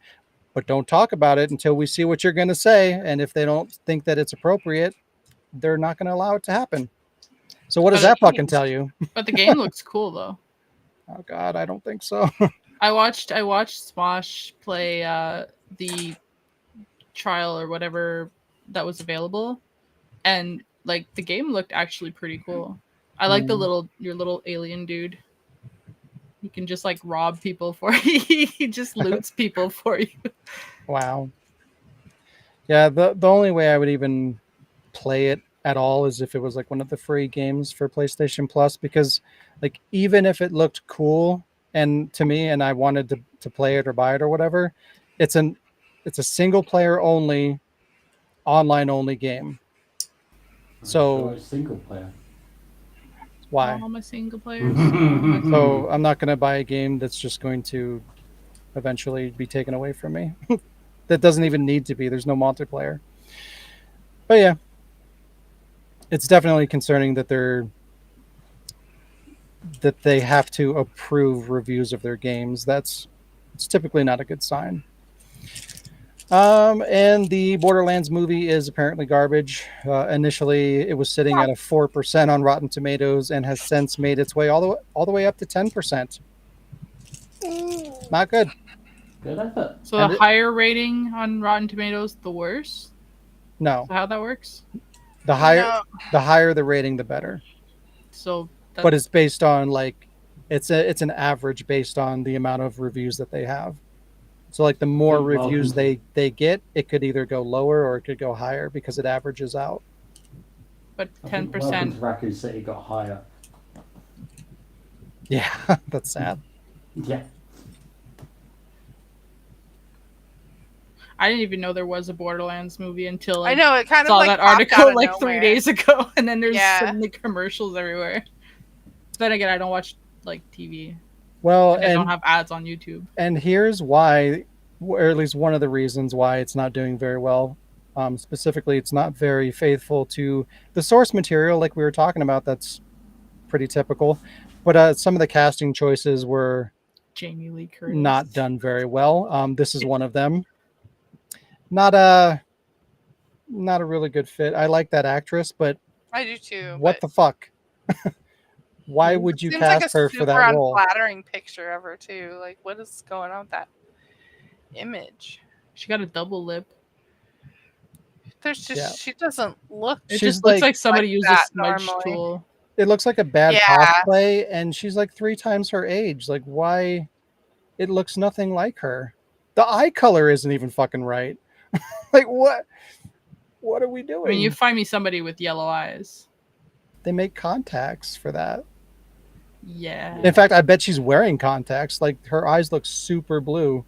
but don't talk about it until we see what you're going to say. And if they don't think that it's appropriate, they're not going to allow it to happen. So what does But that it, fucking tell you? but the game looks cool though. Oh God, I don't think so. I watched Smosh play the trial or whatever that was available, and like the game looked actually pretty cool. I like the your little alien dude. He can just like rob people for you. He just loots people for you. Wow. Yeah, the only way I would even play it at all is if it was like one of the free games for PlayStation Plus because like even if it looked cool and to me and I wanted to play it or buy it or whatever, it's an it's a single player only online only game. I'm sure So it's single player. why? All my single players. All my So I'm not going to buy a game that's just going to eventually be taken away from me. That doesn't even need to be. There's no multiplayer. But yeah, it's definitely concerning that they have to approve reviews of their games. It's typically not a good sign. And the Borderlands movie is apparently garbage. Initially, it was sitting at a 4% on Rotten Tomatoes and has since made its way all the way up to 10%. Not good. Good effort. So And the higher rating on Rotten Tomatoes, the worse. No, So how that works? the higher No, the higher the rating, the better. So that, But it's based on like it's an average based on the amount of reviews that they have. So like the I more think welcome reviews to they get, it could either go lower or it could go higher because it averages out. but I ten think Welcome percent. to Raccoon City got higher. Yeah, that's sad. Yeah. I didn't even know there was a Borderlands movie until I I know it kind of saw like that popped out article of like 3 nowhere. days ago, and then there's Yeah. suddenly commercials everywhere. Then again, I don't watch like TV, Well, and I don't have ads on YouTube. and here's why, or at least one of the reasons why it's not doing very well. Specifically, it's not very faithful to the source material, like we were talking about. That's pretty typical. But some of the casting choices were Jamie Lee Curtis. not done very well. This is one of them. Not a not a really good fit. I like that actress, but I do too. what But the fuck? Why Who? would you seems like a cast her for super that role? unflattering picture of her too. Like, what is going on with that image? She got a double lip. There's just Yeah. she doesn't look. It She's just looks like- like somebody like used that a smudge normally. tool. It looks like a bad Yeah. cosplay, and she's like 3 times her age. Like, why? It looks nothing like her. The eye color isn't even fucking right. Like, what? What are we I doing? mean, you find me somebody with yellow eyes. They make contacts for that. Yeah. In fact, I bet she's wearing contacts. Like, her eyes look super blue.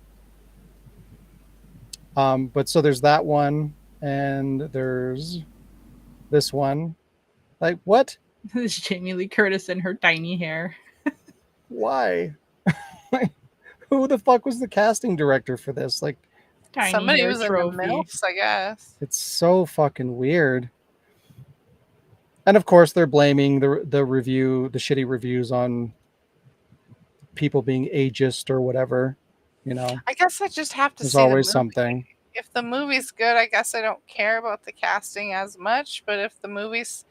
But so there's that one, and there's this one. Like, what? This Jamie Lee Curtis and her tiny hair. Why? Who the fuck was the casting director for this? Like, Tiny Somebody hair was trophy. in the MILFs, I guess. it's so fucking weird. And of course, they're blaming the shitty reviews on people being ageist or whatever. You know, I guess I just have to there's see the always movie. something. If the movie's good, I guess I don't care about the casting as much. But if the movie's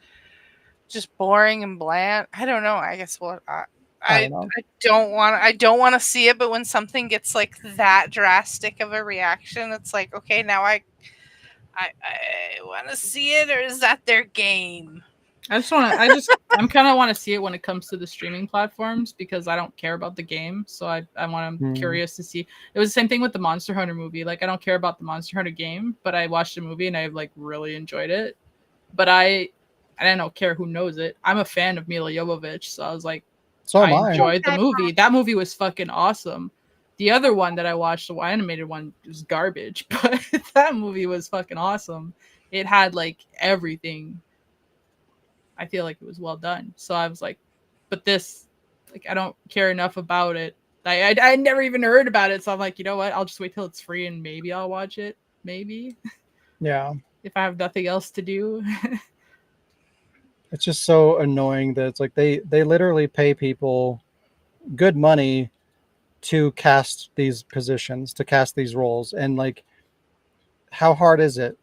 just boring and bland, I don't know. I guess what I I don't know. I don't want to see it. But when something gets like that drastic of a reaction, it's like, okay, now I want to see it, or is that their game? I'm kind of want to see it when it comes to the streaming platforms because I don't care about the game. So I'm curious to see. It was the same thing with the Monster Hunter movie. Like, I don't care about the Monster Hunter game, but I watched the movie and I like really enjoyed it. But I don't care who knows it. I'm a fan of Mila Jovovich, so I was like, So am I I. enjoyed the movie. That movie was fucking awesome. The other one that I watched, the animated one, was garbage, but that movie was fucking awesome. It had like everything. I feel like it was well done. So I was like, but this, like, I don't care enough about it. I never even heard about it. So I'm like, you know what? I'll just wait till it's free and maybe I'll watch it. Maybe. Yeah. If I have nothing else to do. It's just so annoying that it's like they literally pay people good money to cast these positions, to cast these roles, and like, how hard is it?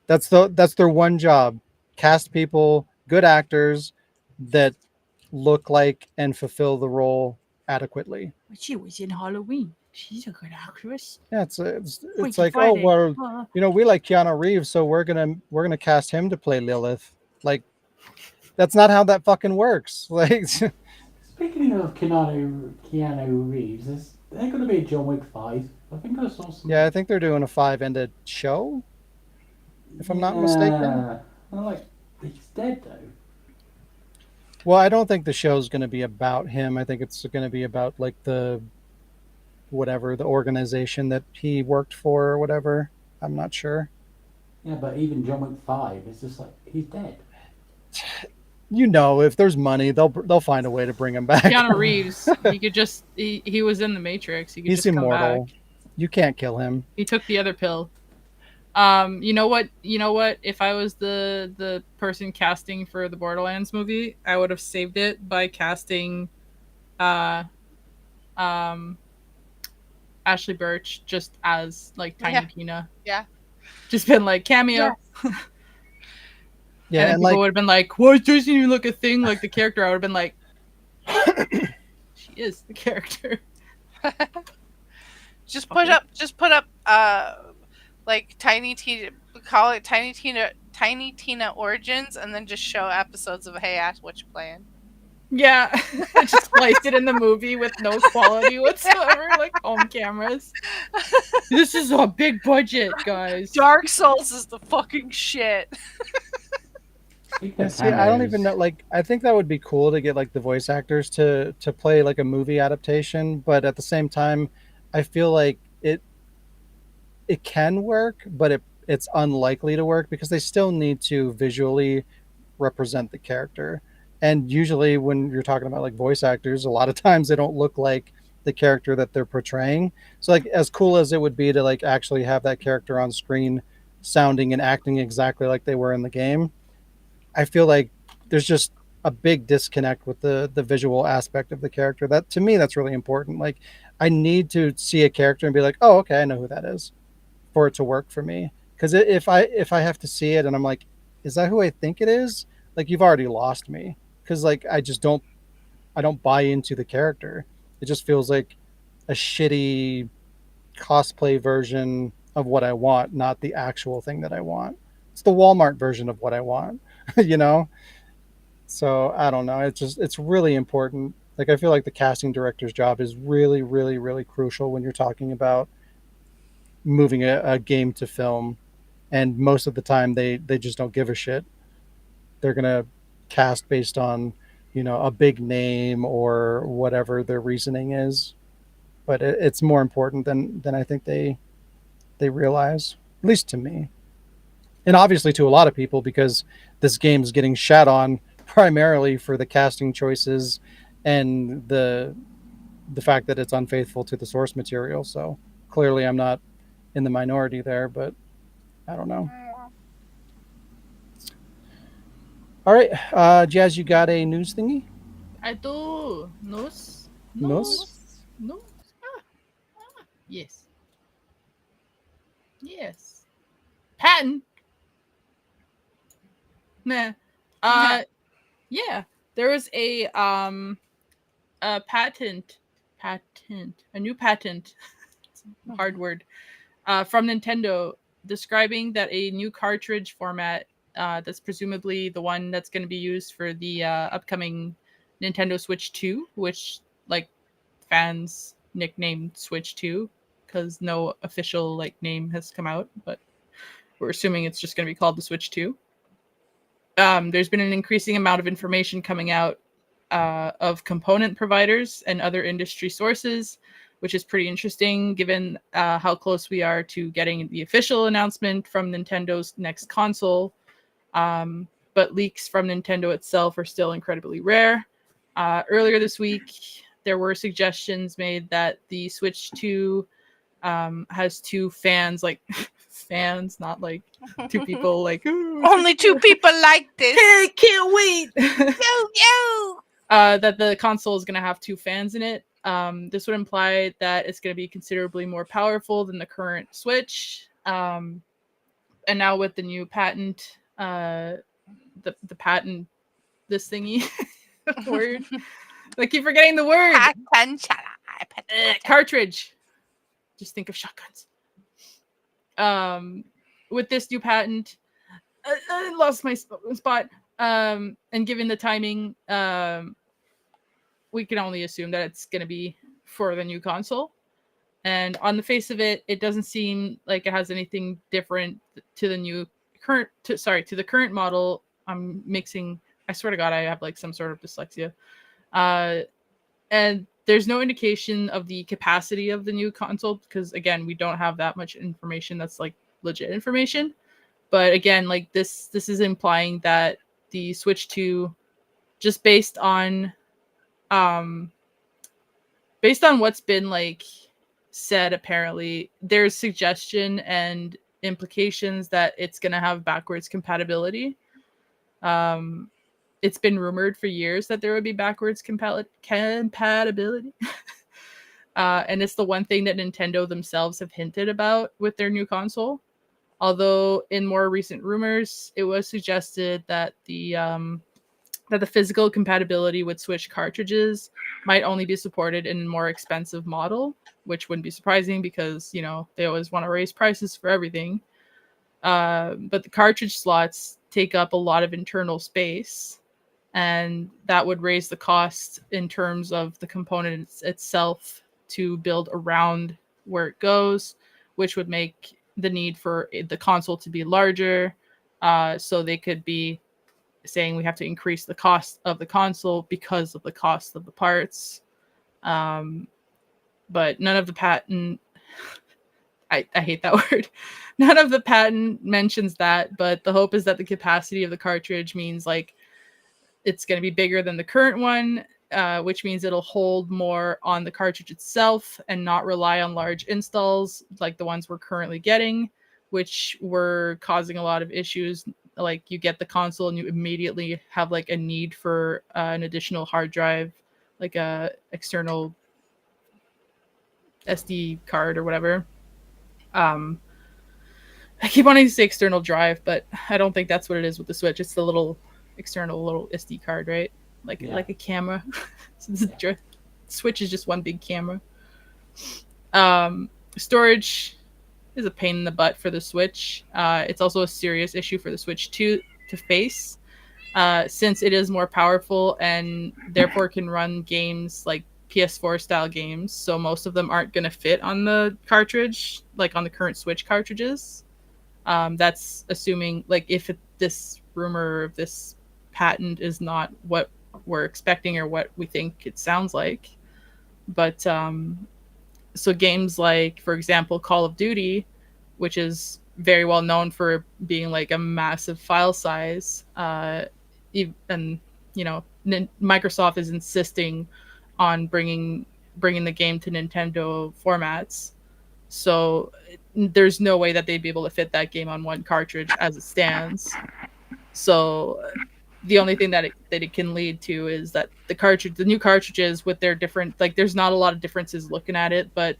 That's their one job. Cast people, good actors that look like and fulfill the role adequately. She was in Halloween. She's a good actress. Yeah, it's Freaky like, Friday. oh well, you know, we like Keanu Reeves, so we're gonna cast him to play Lilith. Like, that's not how that fucking works. Like, Speaking of Keanu Reeves, is there going to be a John Wick 5? I think I saw some. yeah, I think they're doing a 5-ended show, if I'm not mistaken. I'm like, he's dead though. Well, I don't think the show's going to be about him. I think it's going to be about like the organization that he worked for or whatever. I'm not sure. Yeah, but even John Wick 5, it's just like, he's dead. You know, if there's money, they'll find a way to bring him back. Keanu Reeves, he could just he was in the Matrix. He could He's just come immortal. back. You can't kill him. He took the other pill. You know what? If I was the person casting for the Borderlands movie, I would have saved it by casting Ashley Birch just as like Tiny Tina. Yeah. Just been like cameo. Yeah, and and people like, would have been like, "Why doesn't even look a thing like the character?" I would have been like, "She is the character." Just put up like Tiny Tina, call it Tiny Tina Origins, and then just show episodes of Hey Ash, what you playing? Yeah, just spliced it in the movie with no quality whatsoever, like home cameras. This is a big budget, guys. Dark Souls is the fucking shit. Yeah, see, I don't even know. Like, I think that would be cool to get like the voice actors to play like a movie adaptation, but at the same time, I feel like it can work, but it's unlikely to work because they still need to visually represent the character. And usually, when you're talking about like voice actors, a lot of times they don't look like the character that they're portraying. So, like, as cool as it would be to like actually have that character on screen, sounding and acting exactly like they were in the game, I feel like there's just a big disconnect with the visual aspect of the character. That to me, that's really important. Like, I need to see a character and be like, oh, okay, I know who that is, for it to work for me. Because if I have to see it and I'm like, is that who I think it is? Like, you've already lost me. Because like I don't buy into the character. It just feels like a shitty cosplay version of what I want, not the actual thing that I want. It's the Walmart version of what I want, you know? So I don't know. It's really important. Like, I feel like the casting director's job is really, really, really crucial when you're talking about moving a game to film. And most of the time they just don't give a shit. They're gonna cast based on, a big name or whatever their reasoning is. But it's more important than I think they realize, at least to me, and obviously to a lot of people, because this game is getting shat on primarily for the casting choices and the fact that it's unfaithful to the source material. So clearly, I'm not in the minority there, but I don't know. All right, Jazz, you got a news thingy? I do. Nose? Nose? Nose? Yes. Yes. Patent? Nah. Yeah. There was a patent, a new patent, hard word, from Nintendo describing that a new cartridge format that's presumably the one that's going to be used for the upcoming Nintendo Switch 2, which like fans nicknamed Switch 2 because no official like name has come out, but we're assuming it's just going to be called the Switch 2. There's been an increasing amount of information coming out of component providers and other industry sources, which is pretty interesting given how close we are to getting the official announcement from Nintendo's next console. But leaks from Nintendo itself are still incredibly rare. Earlier this week, there were suggestions made that the Switch 2 has two fans, like fans, not like two people, like only two people like this. Can't wait. Yo. That the console is going to have two fans in it. This would imply that it's going to be considerably more powerful than the current Switch. And now with the new patent, the patent, this thingy, word. I keep forgetting the word. Cartridge. Just think of shotguns. With this new patent, I lost my spot. And given the timing, we can only assume that it's going to be for the new console. And on the face of it, it doesn't seem like it has anything different to the current model. I'm mixing. I swear to God, I have like some sort of dyslexia. And there's no indication of the capacity of the new console because, again, we don't have that much information that's like legit information. But again, like this is implying that the Switch 2, just based on what's been like said, apparently there's suggestion and implications that it's going to have backwards compatibility. It's been rumored for years that there would be backwards compatibility. And it's the one thing that Nintendo themselves have hinted about with their new console. Although in more recent rumors, it was suggested that the physical compatibility with Switch cartridges might only be supported in a more expensive model, which wouldn't be surprising because, they always want to raise prices for everything. But the cartridge slots take up a lot of internal space, and that would raise the cost in terms of the component itself to build around where it goes, which would make the need for the console to be larger. So they could be saying we have to increase the cost of the console because of the cost of the parts. Um, but none of the patent, I hate that word. None of the patent mentions that, but the hope is that the capacity of the cartridge means like it's going to be bigger than the current one, which means it'll hold more on the cartridge itself and not rely on large installs like the ones we're currently getting, which were causing a lot of issues. Like you get the console and you immediately have like a need for an additional hard drive, like a external SD card or whatever. I keep wanting to say external drive, but I don't think that's what it is with the Switch. It's the little external little SD card, right? Like a camera. So Switch is just one big camera. Storage is a pain in the butt for the Switch. It's also a serious issue for the Switch 2 to face, since it is more powerful and therefore can run games like PS4 style games. So most of them aren't going to fit on the cartridge, like on the current Switch cartridges. That's assuming like if this rumor of this patent is not what we're expecting or what we think it sounds like. But so games like, for example, Call of Duty, which is very well known for being like a massive file size, and Microsoft is insisting on bringing the game to Nintendo formats. So there's no way that they'd be able to fit that game on one cartridge as it stands. So the only thing that it can lead to is that the new cartridges with their different, like there's not a lot of differences looking at it, but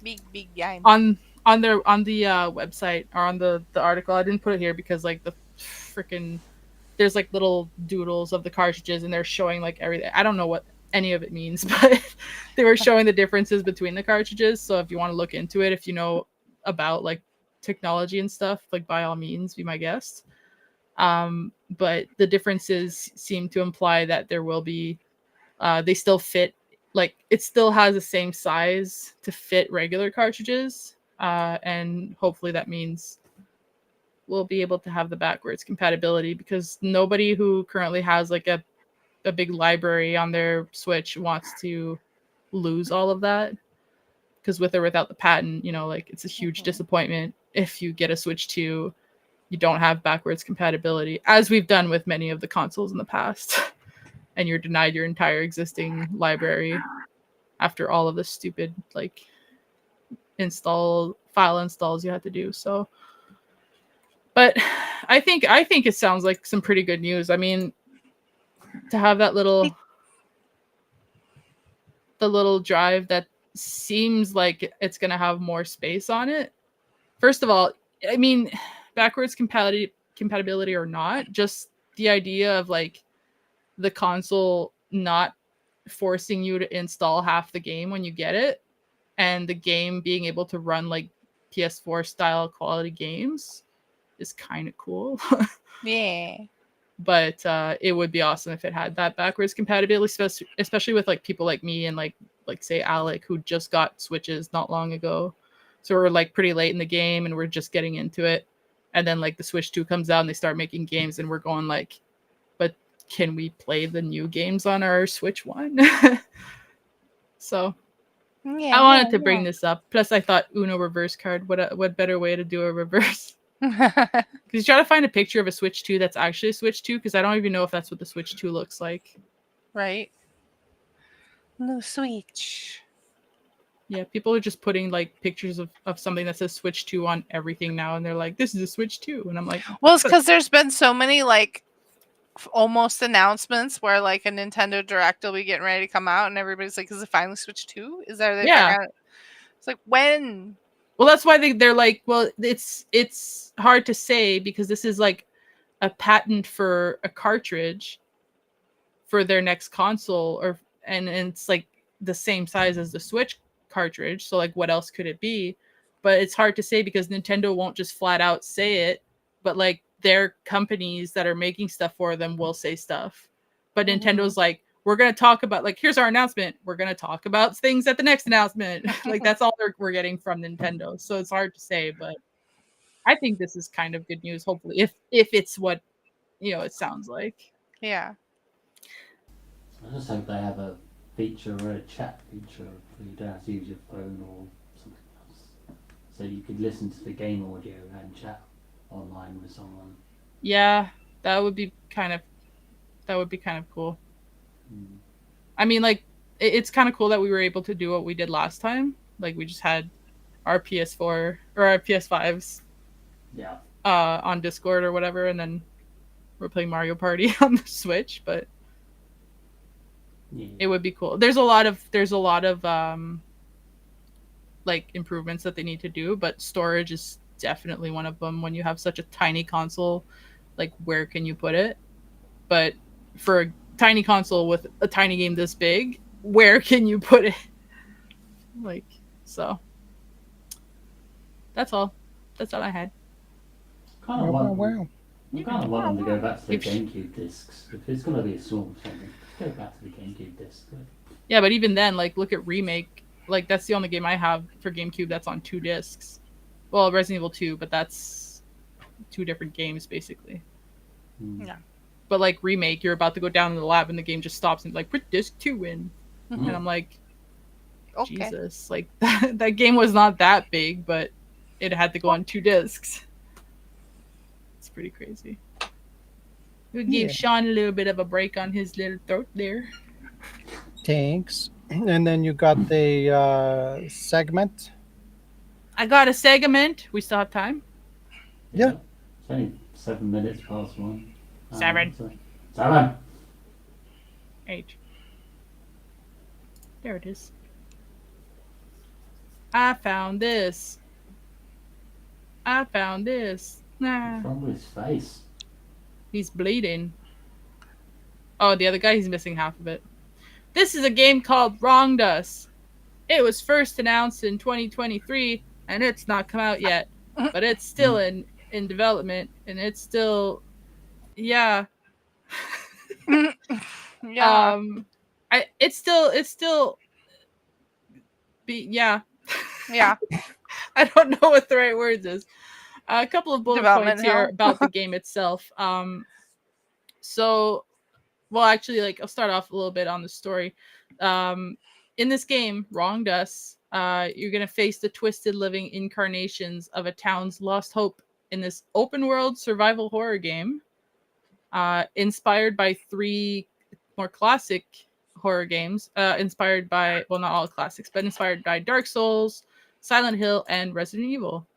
Big game. on the website or on the article, I didn't put it here because like the freaking there's like little doodles of the cartridges and they're showing like everything. I don't know what any of it means, but they were showing the differences between the cartridges. So if you want to look into it, if you know about like technology and stuff, like by all means, be my guest. But the differences seem to imply that there will be, they still fit, like it still has the same size to fit regular cartridges. And hopefully that means we'll be able to have the backwards compatibility, because nobody who currently has like a big library on their Switch wants to lose all of that, because with or without the patent, like it's a huge disappointment if you get a Switch 2, you don't have backwards compatibility, as we've done with many of the consoles in the past, and you're denied your entire existing library after all of the stupid like file installs you had to do. So but I think it sounds like some pretty good news. I mean, to have that the little drive that seems like it's going to have more space on it. First of all, I mean, backwards compatibility or not, just the idea of like the console not forcing you to install half the game when you get it, and the game being able to run like PS4 style quality games is kind of cool. Yeah. But it would be awesome if it had that backwards compatibility, especially with like people like me and like say Alec, who just got Switches not long ago. So we're like pretty late in the game and we're just getting into it, and then like the Switch 2 comes out and they start making games and we're going like, but can we play the new games on our Switch 1? So Yeah. I wanted to bring this up. Plus I thought Uno reverse card, what better way to do a reverse. Because you try to find a picture of a Switch 2 that's actually a Switch 2, because I don't even know if that's what the Switch 2 looks like. Right. No Switch. Yeah, people are just putting like pictures of something that says Switch 2 on everything now, and they're like, this is a Switch 2. And I'm like, well, it's because there's been so many like almost announcements where like a Nintendo Direct will be getting ready to come out and everybody's like, is it finally Switch 2? Is there yeah. It's like, when? Well, that's why they're like, well, it's hard to say because this is like a patent for a cartridge for their next console, and it's like the same size as the Switch cartridge. So like, what else could it be? but it's hard to say because Nintendo won't just flat out say it, but like their companies that are making stuff for them will say stuff. But Nintendo's like, we're going to talk about, like, here's our announcement. We're going to talk about things at the next announcement. Like, that's all we're getting from Nintendo. So it's hard to say, but I think this is kind of good news, hopefully, if it's what, it sounds like. Yeah. I just hope they have a feature or a chat feature where you don't have to use your phone or something else. So you could listen to the game audio and chat online with someone. Yeah, that would be kind of cool. I mean, like, it's kind of cool that we were able to do what we did last time. Like, we just had our PS4 or our PS5s Yeah. on Discord or whatever, and then we're playing Mario Party on the Switch, but Yeah. it would be cool. There's a lot of like improvements that they need to do, but storage is definitely one of them. When you have such a tiny console, like, where can you put it? But for a tiny console with a tiny game this big, where can you put it? Like, so that's all I had. Kind of want them to go back to the If- GameCube discs. If it's going to be a small thing, go back to the GameCube disc. Yeah, but even then, like, look at Remake. Like, that's the only game I have for GameCube that's on 2 discs. Well, Resident Evil 2, but that's 2 different games, basically. Yeah. But, like, Remake, you're about to go down in the lab and the game just stops and, like, put disc 2 in. And I'm like, Okay. Jesus. Like, that game was not that big, but it had to go on 2 discs. It's pretty crazy. We gave Sean a little bit of a break on his little throat there. Thanks. And then you got the segment. I got a segment. We still have time. Yeah. It's only 7 minutes past 1. 7. 7. 8. There it is. I found this. Nah. What's wrong with his face? He's bleeding. Oh, the other guy, he's missing half of it. This is a game called Wronged Us. It was first announced in 2023, and it's not come out yet. But it's still in development, and it's still... Yeah. Yeah. It's still... Yeah. Yeah. I don't know what the right words is. A couple of bullet Development points here hell. about the game itself. So, well, actually, like, I'll start off a little bit on the story. In this game, Wronged Us, you're gonna face the twisted living incarnations of a town's lost hope in this open world survival horror game, inspired by 3 more classic horror games, inspired by, well, not all classics, but inspired by Dark Souls, Silent Hill, and Resident Evil.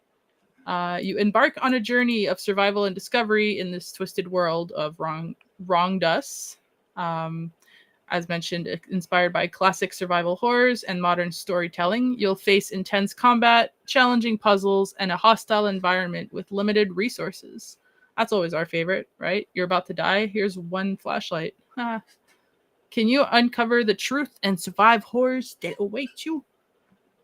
You embark on a journey of survival and discovery in this twisted world of Wronged Us. As mentioned, inspired by classic survival horrors and modern storytelling, you'll face intense combat, challenging puzzles, and a hostile environment with limited resources. That's always our favorite, right? You're about to die. Here's one flashlight. Can you uncover the truth and survive horrors that await you?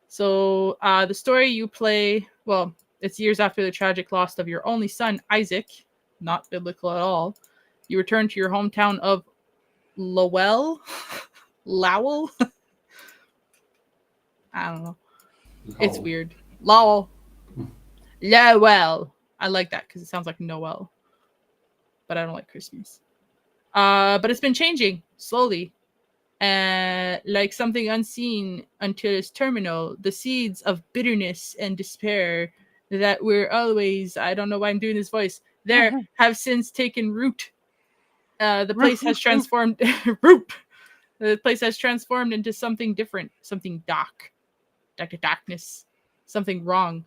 So the story you play, well, it's years after the tragic loss of your only son, Isaac. Not biblical at all. You return to your hometown of Lowell? I don't know. It's weird. Lowell. I like that because it sounds like Noel. But I don't like Christmas. But it's been changing slowly. Like something unseen until it's terminal. The seeds of bitterness and despair that we're always, I don't know why I'm doing this voice, there have since taken root. The place has transformed The place has transformed into something different, something dark, darkness, something wrong.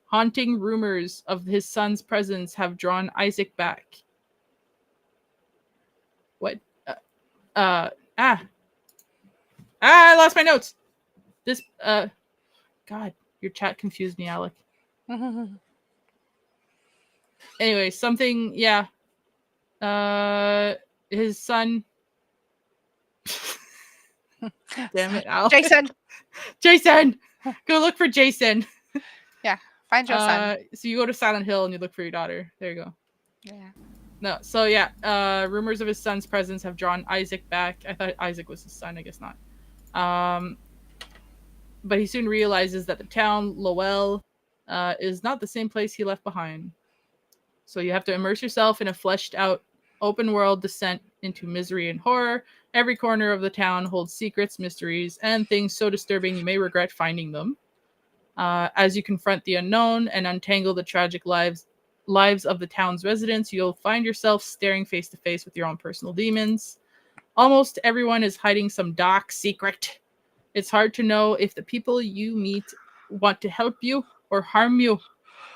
Haunting rumors of his son's presence have drawn Isaac back. What? I lost my notes. This, God, your chat confused me, Alec. Anyway, something, yeah. His son. Damn it, Alec. Jason. Jason! Go look for Jason. Find your son. So you go to Silent Hill and you look for your daughter. There you go. Yeah. No, so yeah, rumors of his son's presence have drawn Isaac back. I thought Isaac was his son. I guess not. Um, but he soon realizes that the town, Lowell, is not the same place he left behind. So you have to immerse yourself in a fleshed out open world descent into misery and horror. Every corner of the town holds secrets, mysteries, and things so disturbing you may regret finding them. As you confront the unknown and untangle the tragic lives of the town's residents, you'll find yourself staring face to face with your own personal demons. Almost everyone is hiding some dark secret. It's hard to know if the people you meet want to help you or harm you.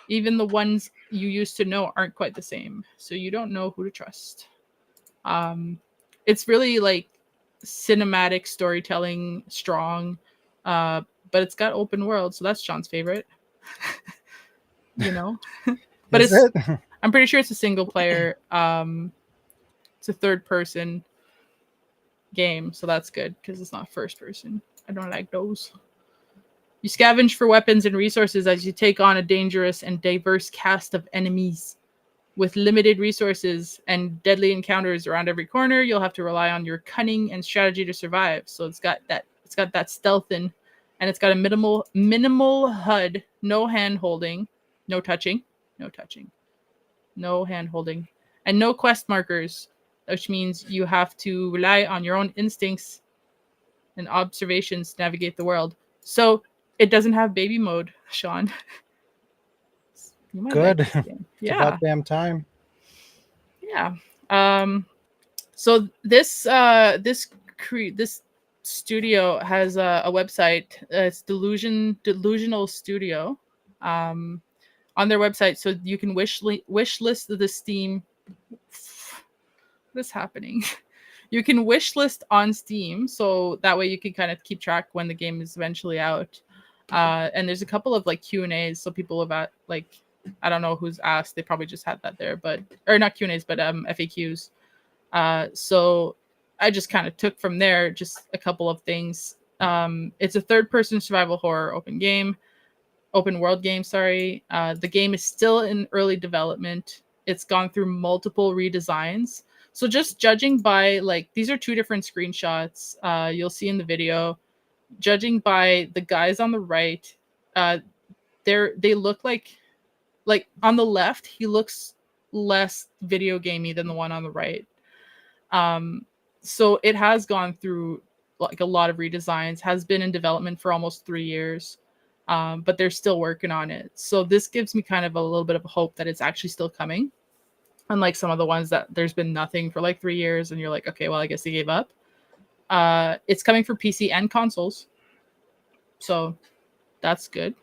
Even the ones you used to know aren't quite the same, so you don't know who to trust. It's really like cinematic storytelling, strong, but it's got open world, so that's Sean's favorite. you know, but Is it's it? I'm pretty sure it's a single player. It's a third person game, so that's good because it's not first person. I don't like those. You scavenge for weapons and resources as you take on a dangerous and diverse cast of enemies. With limited resources and deadly encounters around every corner, you'll have to rely on your cunning and strategy to survive. So it's got that stealth and it's got a minimal HUD, no hand holding, no touching, no hand holding, and no quest markers, which means you have to rely on your own instincts and observations to navigate the world. So it doesn't have baby mode, Sean. You might Good. like this game. It's Yeah. about damn time. Yeah. So this studio has a website. It's Delusional Studio. On their website, so you can wish list the Steam. What is happening? You can wish list on Steam, so that way you can kind of keep track when the game is eventually out. And there's a couple of like Q&As, so people have like, I don't know who's asked. They probably just had that there, but or not Q&As, but FAQs. So I just kind of took from there just a couple of things. It's a third-person survival horror open world game. Sorry, the game is still in early development. It's gone through multiple redesigns. So just judging by like these are two different screenshots. You'll see in the video. Judging by the guys on the right, they look like on the left he looks less video gamey than the one on the right. So it has gone through like a lot of redesigns, has been in development for almost 3 years, but they're still working on it. So this gives me kind of a little bit of hope that it's actually still coming, unlike some of the ones that there's been nothing for like 3 years and you're like, okay, well I guess they gave up. It's coming for PC and consoles, so that's good.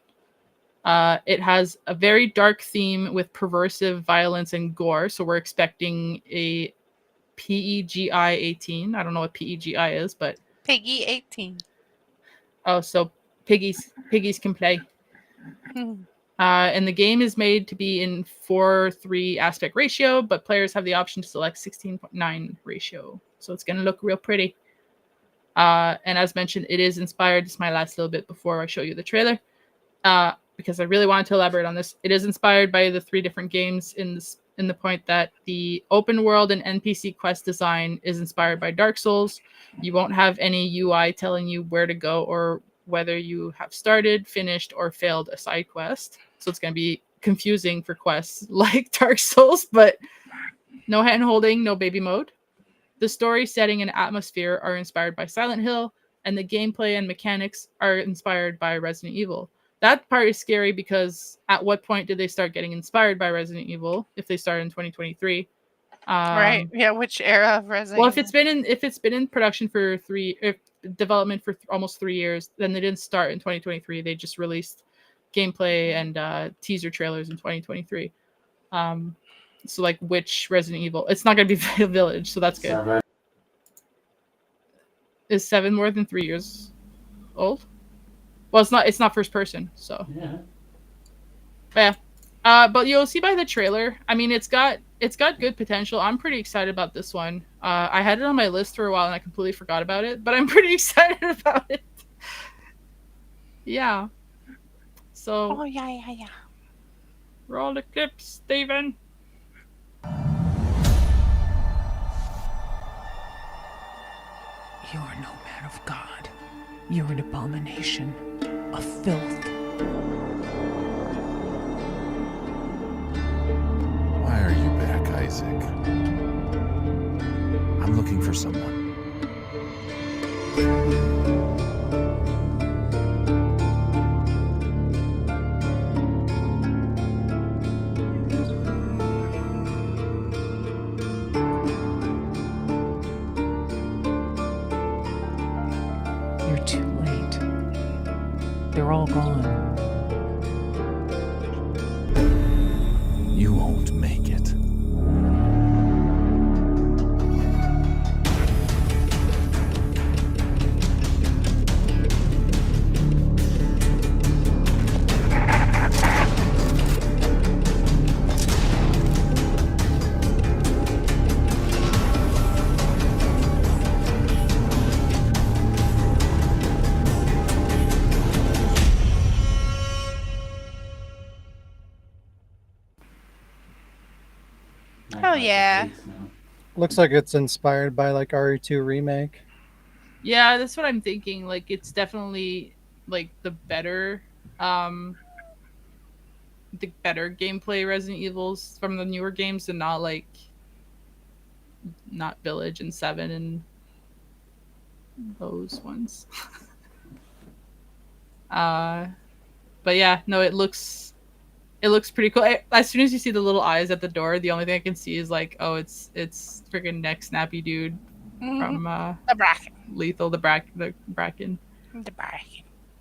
It has a very dark theme with perversive violence and gore, so we're expecting a PEGI 18. I don't know what PEGI is, but Piggy 18. oh, so piggies can play. And the game is made to be in 4:3 aspect ratio, but players have the option to select 16:9 ratio, so it's going to look real pretty. And as mentioned, it is inspired. This is my last little bit before I show you the trailer, because I really wanted to elaborate on this. It is inspired by the 3 different games in the point that the open world and NPC quest design is inspired by Dark Souls. You won't have any UI telling you where to go or whether you have started, finished, or failed a side quest. So it's going to be confusing for quests like Dark Souls, but no hand holding, no baby mode. The story, setting, and atmosphere are inspired by Silent Hill, and the gameplay and mechanics are inspired by Resident Evil. That part is scary because at what point did they start getting inspired by Resident Evil? If they started in 2023, Right. Yeah. Which era of Resident well, Evil? if it's been in production for development for almost 3 years, then they didn't start in 2023. They just released gameplay and teaser trailers in 2023. So like which Resident Evil? It's not going to be Village, so that's good. 7. Is 7 more than 3 years old? Well, it's not first person, so Yeah. but yeah. But you'll see by the trailer. I mean, it's got good potential. I'm pretty excited about this one. I had it on my list for a while and I completely forgot about it, but I'm pretty excited about it. Yeah. So Oh yeah. Roll the clips, Steven. You are no man of God. You're an abomination, a filth. Why are you back, Isaac? I'm looking for someone. You're too late. They're all gone. You won't make it. Oh, yeah. Looks like it's inspired by like RE2 remake. Yeah, that's what I'm thinking. Like, it's definitely like the better gameplay Resident Evils from the newer games, and not like not Village and 7 and those ones. But yeah, no, it looks pretty cool. As soon as you see the little eyes at the door, the only thing I can see is like, oh, it's freaking neck snappy dude from The Bracken. Lethal, the Bracken. The Bracken.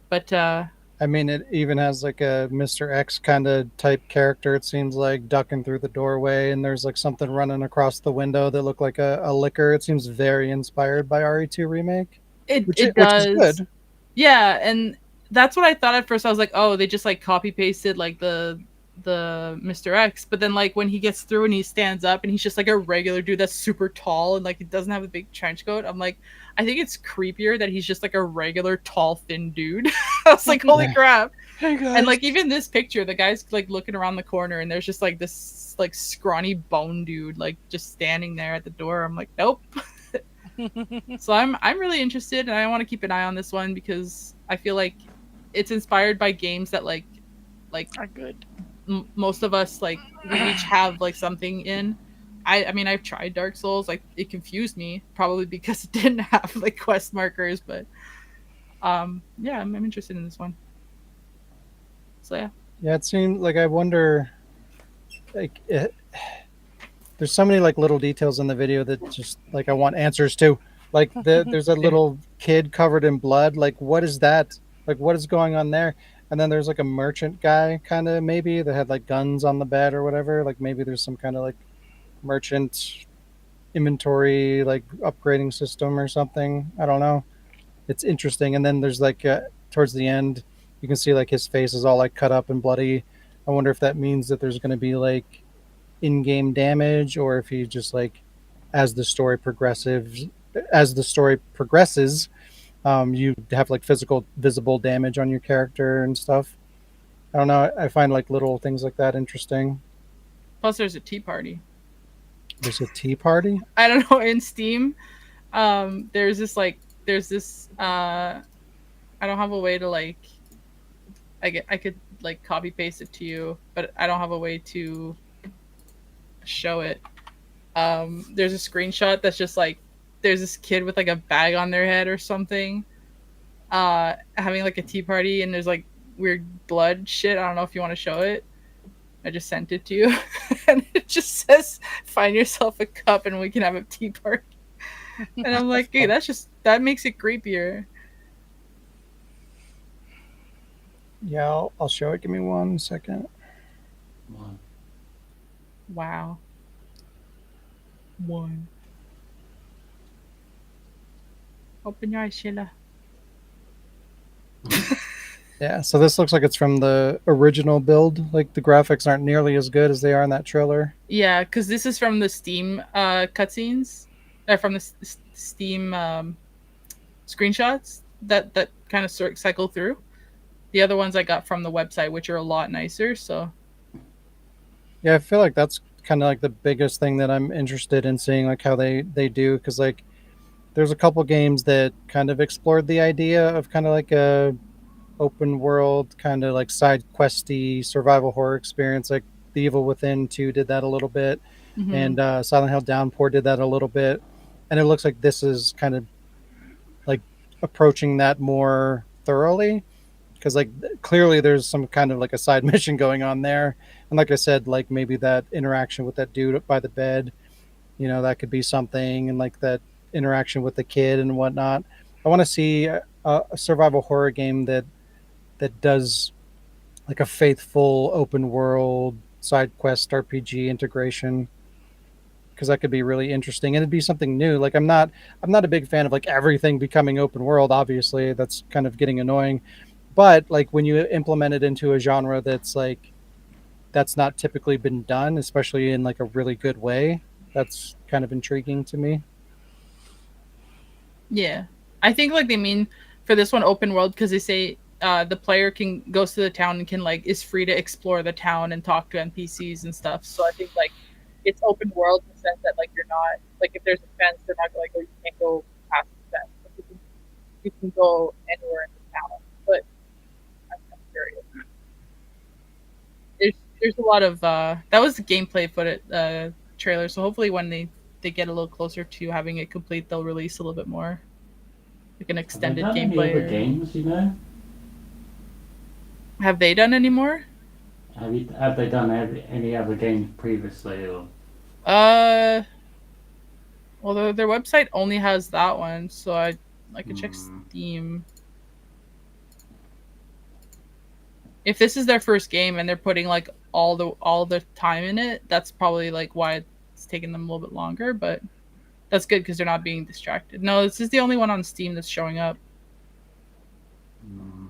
But I mean, it even has like a Mr. X kind of type character. It seems like ducking through the doorway, and there's like something running across the window that looked like a liquor. It seems very inspired by RE2 remake, it which does. is good. Yeah, and that's what I thought at first. I was like, oh, they just like copy pasted like the Mr. X, but then like when he gets through and he stands up and he's just like a regular dude that's super tall and like he doesn't have a big trench coat, I'm like, I think it's creepier that he's just like a regular tall thin dude. I was like, holy crap. Hey guys. And like even this picture, the guy's like looking around the corner and there's just like this like scrawny bone dude like just standing there at the door. I'm like, nope. So I'm really interested, and I want to keep an eye on this one because I feel like it's inspired by games that like are good. most of us like we each have like something in. I mean, I've tried Dark Souls. Like, it confused me probably because it didn't have like quest markers, but yeah, I'm interested in this one. So yeah. Yeah, it seemed like I wonder, like, there's so many like little details in the video that just like I want answers to. Like, there's a little kid covered in blood. Like, what is that? Like, what is going on there? And then there's like a merchant guy, kind of maybe that had like guns on the bed or whatever. Like, maybe there's some kind of like merchant inventory like upgrading system or something. I don't know. It's interesting. And then there's like towards the end, you can see like his face is all like cut up and bloody. I wonder if that means that there's going to be like in-game damage, or if he just like as the story progresses, you have like physical visible damage on your character and stuff. I don't know. I find like little things like that interesting. Plus, there's a tea party. There's a tea party. I don't know, in Steam. There's this. I don't have a way to like. I could like copy paste it to you, but I don't have a way to show it. There's a screenshot that's just like there's this kid with like a bag on their head or something, having like a tea party, and there's like weird blood shit. I don't know if you want to show it. I just sent it to you, and it just says, "Find yourself a cup, and we can have a tea party." And I'm like, "Hey, that makes it creepier." Yeah, I'll show it. Give me 1 second. One. Wow. One. Open your eyes, Sheila. Yeah, so this looks like it's from the original build. Like, the graphics aren't nearly as good as they are in that trailer. Yeah, because this is from the Steam cutscenes, from the Steam screenshots that kind of cycle through. The other ones I got from the website, which are a lot nicer. So Yeah, I feel like that's kind of like the biggest thing that I'm interested in seeing, like how they do, because like there's a couple games that kind of explored the idea of kind of like a open world kind of like side questy survival horror experience. Like The Evil Within 2 did that a little bit, Hmm. and Silent Hill Downpour did that a little bit, and it looks like this is kind of like approaching that more thoroughly, because like clearly there's some kind of like a side mission going on there, and like I said, like maybe that interaction with that dude by the bed, that could be something, and like that interaction with the kid and whatnot. I want to see a survival horror game that does like a faithful open world side quest RPG integration, because that could be really interesting, and it'd be something new. Like I'm not a big fan of like everything becoming open world. Obviously, that's kind of getting annoying. But like when you implement it into a genre that's not typically been done, especially in like a really good way, that's kind of intriguing to me. Yeah, I think like they mean for this one open world because they say the player can goes to the town and can like is free to explore the town and talk to NPCs and stuff. So I think like it's open world in the sense that like you're not like if there's a fence, they're not like oh you can't go past the fence. Like, you can go anywhere in the town. But I'm kind of curious. There's a lot of that was the gameplay footage trailer. So hopefully when they get a little closer to having it complete, they'll release a little bit more like an Have they extended done any other gameplay. games, you know? Have they done any more? Have they done any other games previously, or? Uh, well, their website only has that one, so I could check Hmm. Steam. If this is their first game and they're putting like all the time in it, that's probably like why it's taking them a little bit longer. But that's good because they're not being distracted. No, this is the only one on Steam that's showing up. Hmm.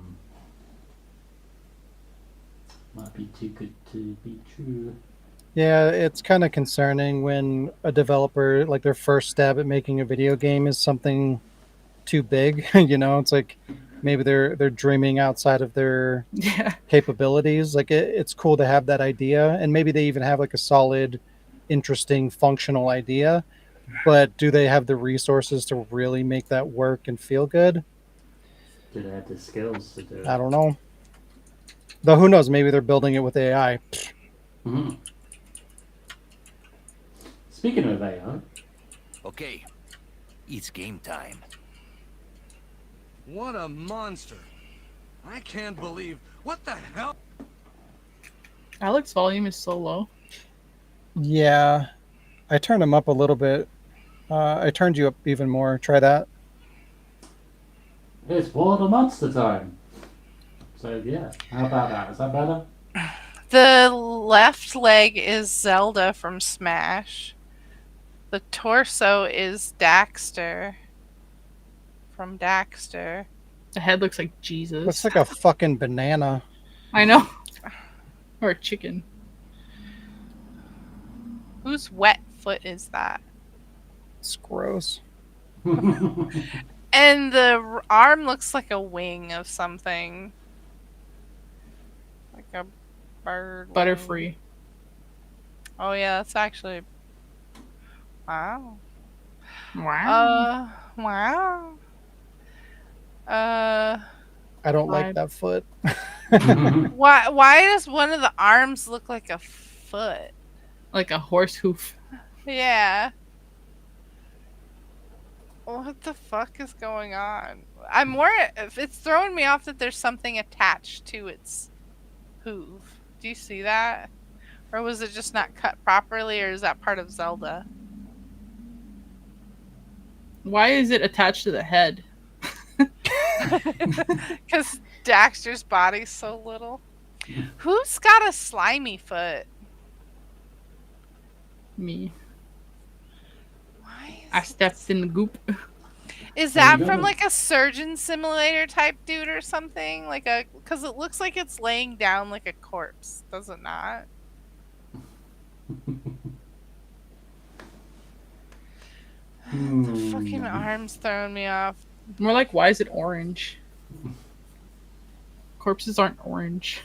Might be too good to be true. Yeah, it's kind of concerning when a developer like their first stab at making a video game is something too big. It's like maybe they're dreaming outside of their Yeah, capabilities. Like it's cool to have that idea, and maybe they even have like a solid, interesting, functional idea. But do they have the resources to really make that work and feel good? Do they have the skills to do I it? don't know. Though who knows? Maybe they're building it with AI. Mhm. Speaking of AI, Okay, it's game time. What a monster. I can't believe. What the hell? Alex volume is so low. Yeah, I turned them up a little bit. I turned you up even more. Try that. it's Water Monster time. So yeah, how about that? Is that better? The left leg is Zelda from Smash. The torso is Daxter from Daxter. The head looks like Looks Jesus. like a fucking banana. I know, or a chicken. Whose wet foot is that? It's gross. And the arm looks like a wing of something. Like a bird. wing. Butterfree. Oh yeah, that's actually. Wow. Wow. Wow. I don't like Vibe. that foot. Why does one of the arms look like a foot? Like a horse hoof. Yeah. What the fuck is going on? I'm more. It's throwing me off that there's something attached to its hoof. Do you see that? Or was it just not cut properly, or is that part of Zelda? Why is it attached to the head? Because Daxter's body's so little. Who's got a slimy foot? Me. Why I is, stepped in the goop. is There you that from go. like a surgeon simulator type dude or something? Like a, because it looks like it's laying down like a corpse, does it not? The fucking arm's throwing me off. More like, why is it orange? Corpses aren't orange.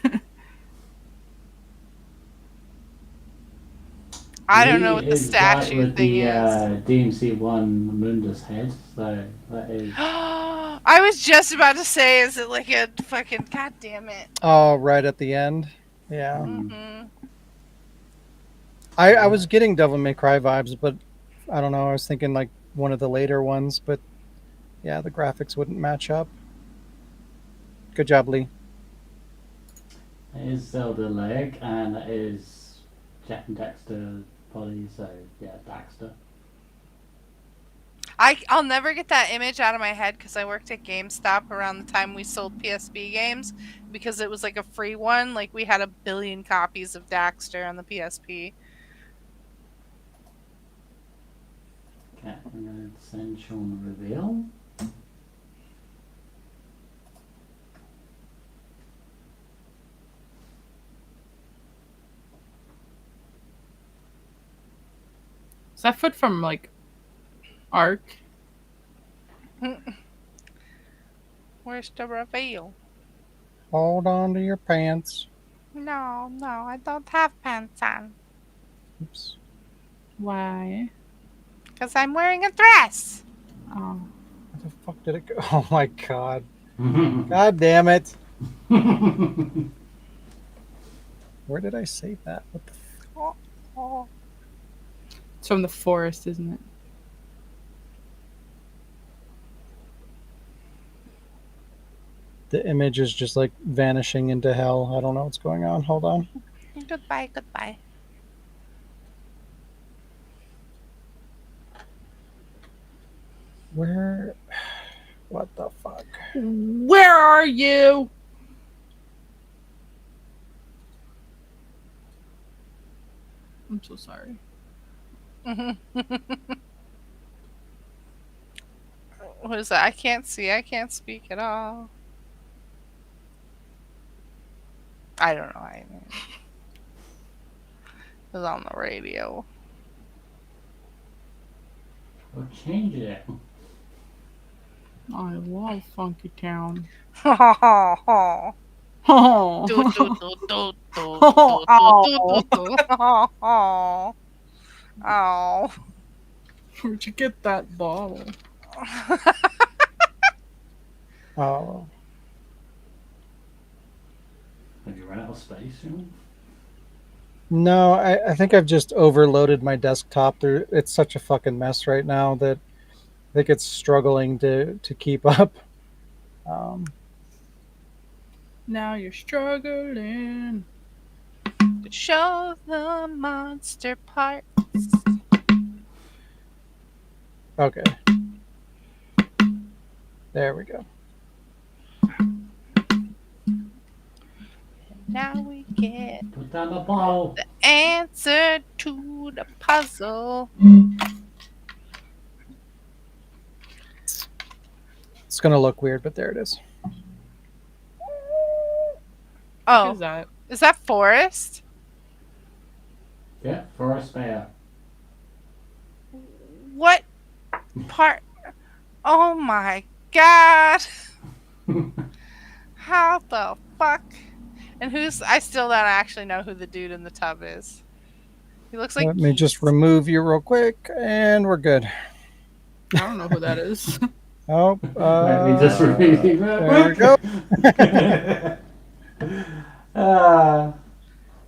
I don't know He what the is statue right with thing the is. DMC1 Mundus head, so that is. I was just about to say, is it like a fucking god damn it? Oh, right at the end. Yeah. Mm-hmm. I was getting Devil May Cry vibes, but I don't know. I was thinking like one of the later ones, but yeah, the graphics wouldn't match up. Good job, Lee. It is Zelda leg, and it is Jack and Dexter body, so yeah, Daxter. I'll never get that image out of my head because I worked at GameStop around the time we sold PSP games because it was like a free one. Like we had 1 billion copies of Daxter on the PSP. Okay, I'm going to send Sean reveal. Is that foot from like Ark? Where's the reveal? Hold on to your pants. No, I don't have pants on. Oops. Why? Because I'm wearing a dress. Oh. Where the fuck did it go? Oh my god. God damn it. Where did I save that? What the Oh. It's from the forest, isn't it? The image is just like vanishing into hell. I don't know what's going on. Hold on. Goodbye. Where? What the fuck? Where are you? I'm so sorry. What is that? I can't see. I can't speak at all. I don't know. It was on the radio. We'll change it. I love Funky Town. Oh. Oh. Where'd you get that bottle? Oh. Have you run out of space, Sean? No, I think I've just overloaded my desktop. It's such a fucking mess right now that I think it's struggling to keep up. Now you're struggling. Show the monster parts. Okay. There we go. Now we get Put down the bottle. the answer to the puzzle. It's gonna look weird, but there it is. Oh, Who's that? is that Forrest? Yeah, Forest Bear. What part? Oh my god! How the fuck? And who's? I still don't actually know who the dude in the tub is. He looks like. Let me just remove you real quick, and we're good. I don't know who that is. Oh, Let me just remove you real there we go.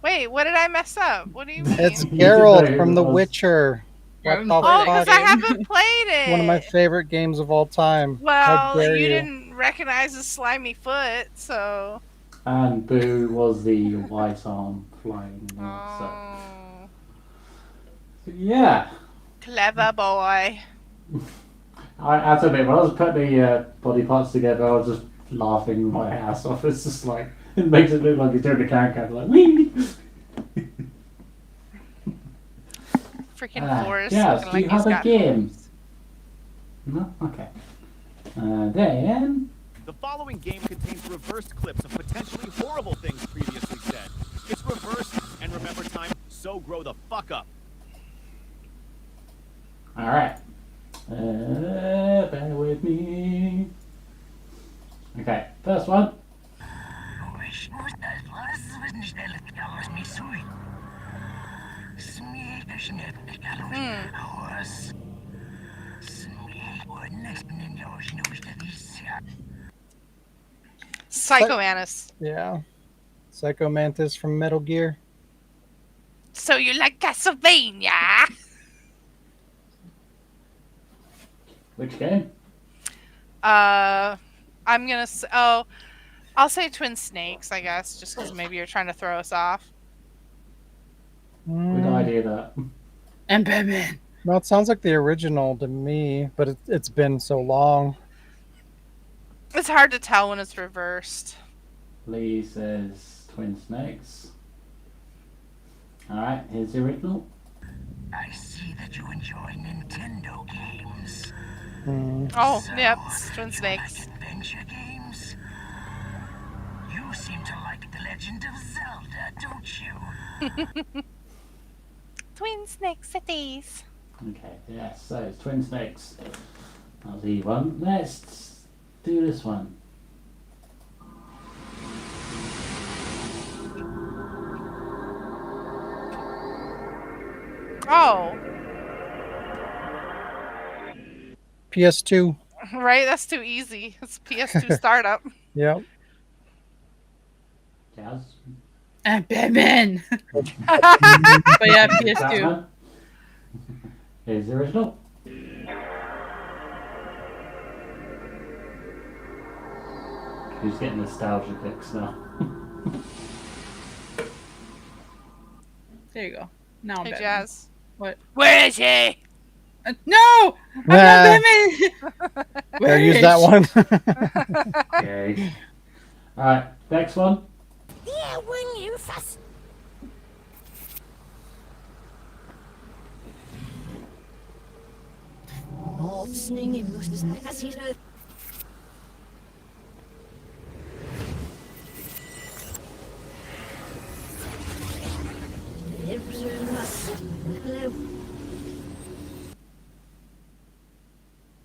Wait, what did I mess up? What do you mean? It's You didn't Geralt know from who The it was. Witcher. Yeah, What I'm the not Oh, playing because fuck? I game. haven't played it. One of my favorite games of all time. How Well, dare you you? didn't recognize his slimy foot, so. And Boo was the white arm flying. Oh, So yeah. clever boy. I have to admit, when I was putting the body parts together, I was just laughing my ass off. It's just like, it makes it look like he's doing the can like, wee! Freaking Forrest Yes, looking do you like he's have a got game? boobs. No? Okay. Then... The following game contains reversed clips of potentially horrible things previously said. It's reversed, and remember time, so grow the fuck up. Alright. Bear with me. Okay, first one. Psycho Mantis. Yeah. Psycho Mantis from Metal Gear. So you like Castlevania? Which game? I'm gonna say, I'll say Twin Snakes, I guess, just because maybe you're trying to throw us off. Good idea, that. And Batman. No, it sounds like the original to me, but it's been so long. It's hard to tell when it's reversed. Lee says Twin Snakes. Alright, here's the original. I see that you enjoy Nintendo games. Oh, yep, it's Twin Snakes. Adventure games? You seem to like The Legend of Zelda, don't you? Twin Snake Cities. Okay, yeah, so it's Twin Snakes. That was the one. Let's do this one. Oh, PS2. right, that's too easy. It's PS2 startup. Yep. Jazz. And Batman. But yeah, PS2. Batman. Here's the original. Who's getting nostalgia picks now? There you go. Now I'm Hey, Batman. Jazz. What? Where is he? No! I'm not Batman! Gotta use that one. Okay. Alright, next one. Yeah, when you fuss.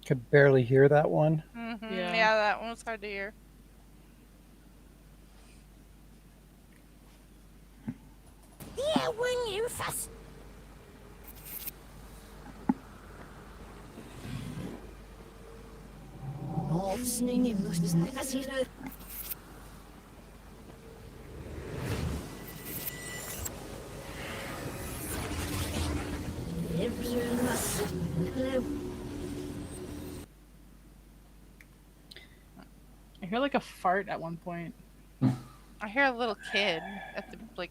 Could barely hear that one. Yeah, that one was hard to hear. Yeah, when you fuss. I hear like a fart at one point. I hear a little kid at the I'm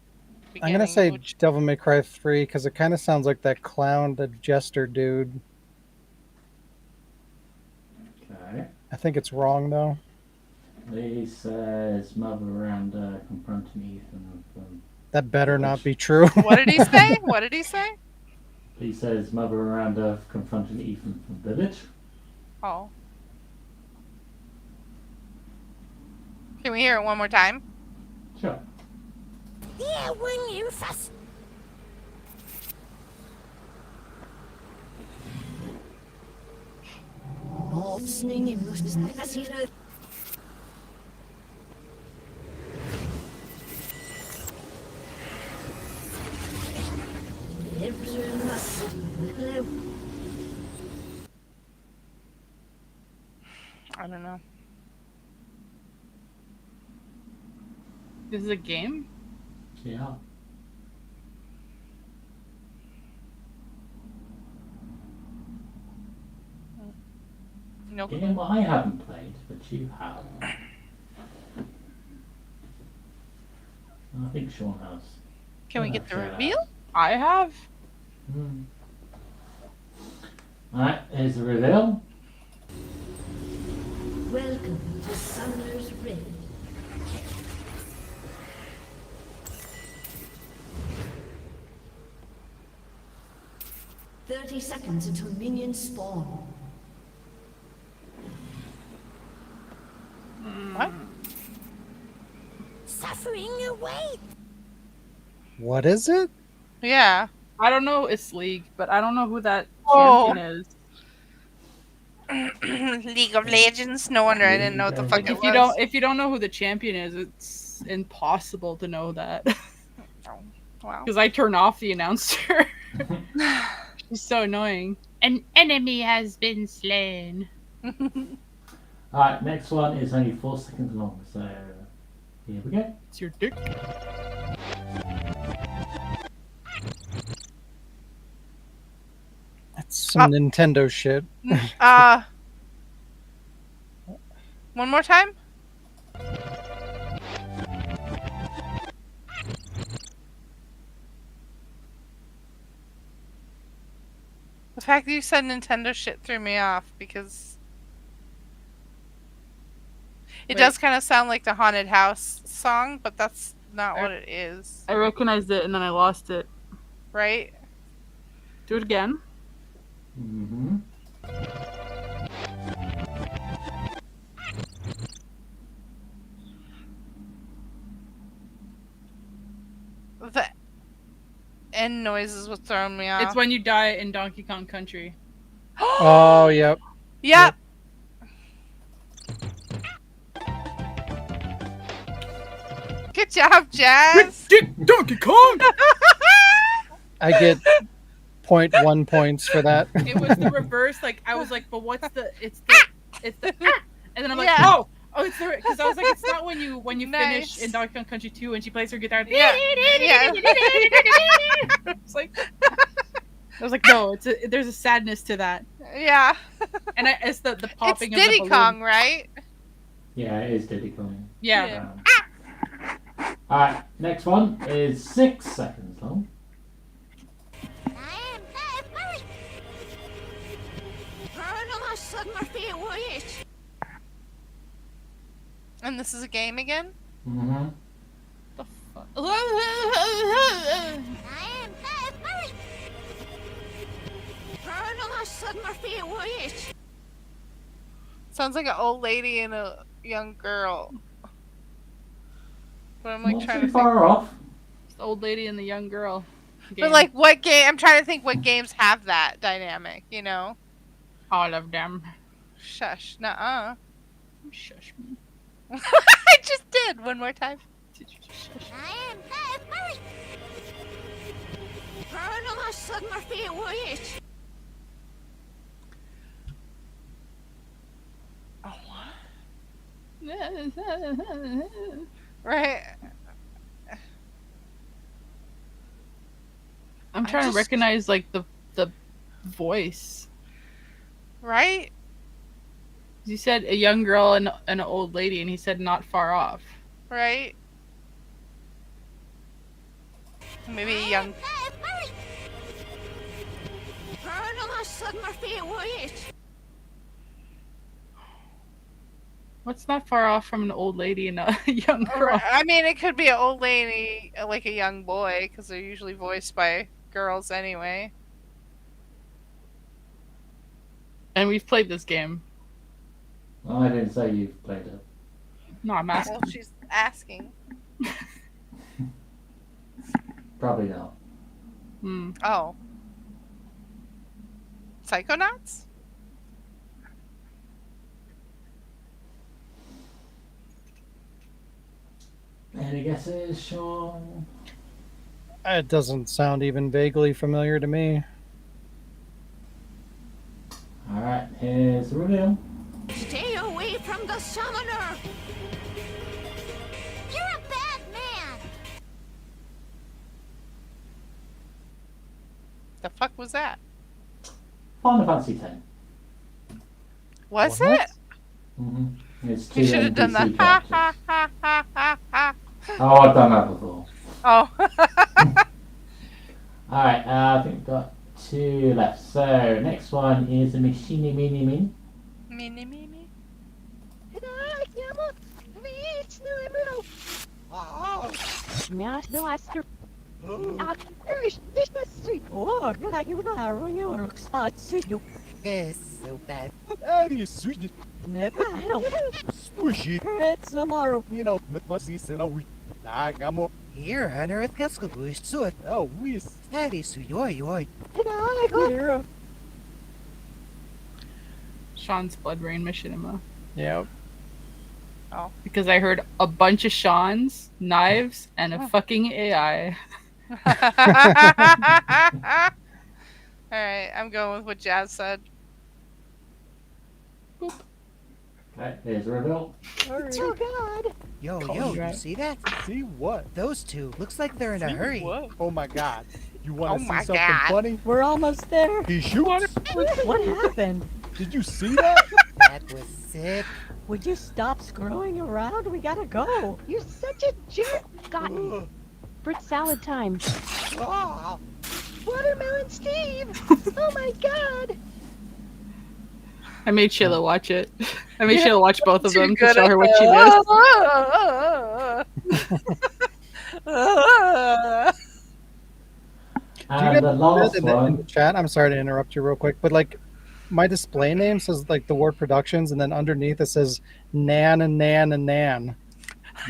beginning. gonna say which- Devil May Cry 3 because it kind of sounds like that clown, the jester dude. Okay. I think it's wrong though. Lee says Mother Miranda confronting Ethan from... That better not be true. What did he say? What did he say? Lee says Mother Miranda confronting Ethan from Village. Oh. Can we hear it one more time? Sure. Yeah, when you fuss. I don't know. This is a game? Yeah. No. Game I haven't played, but you have. I think Sean has. Can we Yeah, get the sure reveal? I have? Alright, here's the reveal. Welcome to Summer's Ridge. "30 seconds until minions spawn." What? Suffering away. What is it? Yeah. I don't know its league, but I don't know who that Oh. champion is. League of Legends. No wonder I didn't know what the fuck Like it if was. you don't know who the champion is, it's impossible to know that. Wow. Because I turn off the announcer. She's so annoying. An enemy has been slain. Alright, next one is only 4 seconds long, so here we go. It's your dick. That's some Nintendo shit. One more time. The fact that you said Nintendo shit threw me off because it does kind of sound like the Haunted House song, but that's not what it is. I recognized it and then I lost it. Right? Do it again. Mm-hmm. The end noise is what's throwing me off. It's when you die in Donkey Kong Country. Oh, yep. Yep. Good job, Jazz. Donkey Kong! I get 0.1 points for that. It was the reverse. Like, I was like, but what's the... It's the... And then I'm like, Yeah. oh, it's the... Because I was like, it's not when you Nice. finish in Donkey Kong Country 2 and she plays her guitar. Yeah. It's like... I was like, no, there's a sadness to that. Yeah. And it's the It's popping of the Diddy balloon. Kong, right? Yeah, it is Diddy Kong. Yeah. Alright, next one is 6 seconds long. And this is a game again? Mm-hmm. The fuck? Sounds like an old lady and a young girl. But I'm like Not trying too to far think. off. It's the old lady and the young girl. But like what game? I'm trying to think what games have that dynamic, you know? All of them. Shush. Nuh-uh. Shush me. I just did. One more time. Did you just shush? Oh, what? Right. I'm trying to recognize like the voice. Right? You said a young girl and an old lady, and he said not far off. Right? Maybe a young... What's not far off from an old lady and a young girl? I mean, it could be an old lady, like a young boy, because they're usually voiced by girls anyway. And we've played this game. Well, I didn't say you've played it. No, I'm asking. Well, she's asking. Probably not. Oh. Psychonauts? Any guesses, Sean? It doesn't sound even vaguely familiar to me. Alright, here's the reveal. Stay away from the summoner! You're a bad man! The fuck was that? Final Fantasy X. Was What? it? Mm-hmm. It's You two should have done the NPC ha characters. ha ha ha ha ha. Oh, I've done that before. Oh. Alright, I think we've got 2 left. So, next one is a Machine Mini Min. Mini mini. Yes, so bad. Here, Hunter, Pescabush, so Daddy, so yoy. Sean's Blood Rain Machinima. Yep. Oh. Because I heard a bunch of Sean's, knives, and a fucking AI. All right, I'm going with what Jazz said. Okay, here's the reveal. Oh God! Yo, Call yo, you you out. see that? See what? Those two. Looks like they're in a hurry. What? Oh my god. You want Oh to my see something God. funny? We're almost there. He shoots. What happened? Did you see that? That was sick. Would you stop screwing around? We gotta go. You're such a jerk! Gotten. Fruit salad time. Ah. Watermelon Steve! Oh my God! I made Sheila watch it. I made Sheila watch both of them to Good show at her what she did. Do you And guys the see last that in the one. chat? I'm sorry to interrupt you real quick, but like my display name says like the word productions, and then underneath it says Nan and Nan and Nan.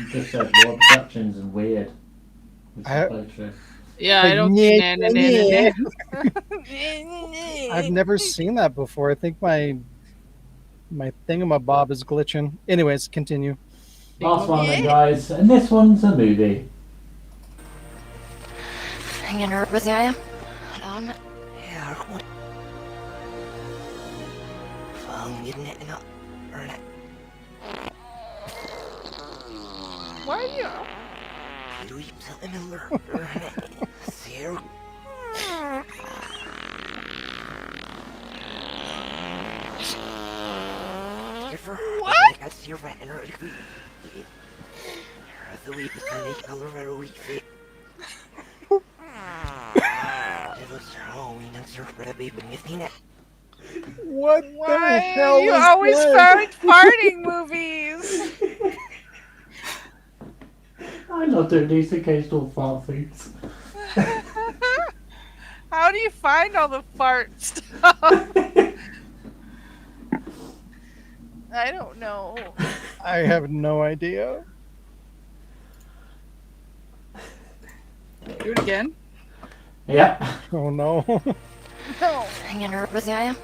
It just says World Productions and weird. It's I- a photo. Yeah, Like, I don't yeah, see Nan and Nan and yeah. Nan. I've never seen that before. I think my thingamabob is glitching. Anyways, continue. Last one then, guys. And this one's a movie. Hanging hurt with you? Why are you? What Why the hell are you is always that? farting movies? I love doing these occasional fart things. How do you find all the fart stuff? I don't know. I have no idea. Do it again. Yep. Oh no. No. Hanging hurt with you?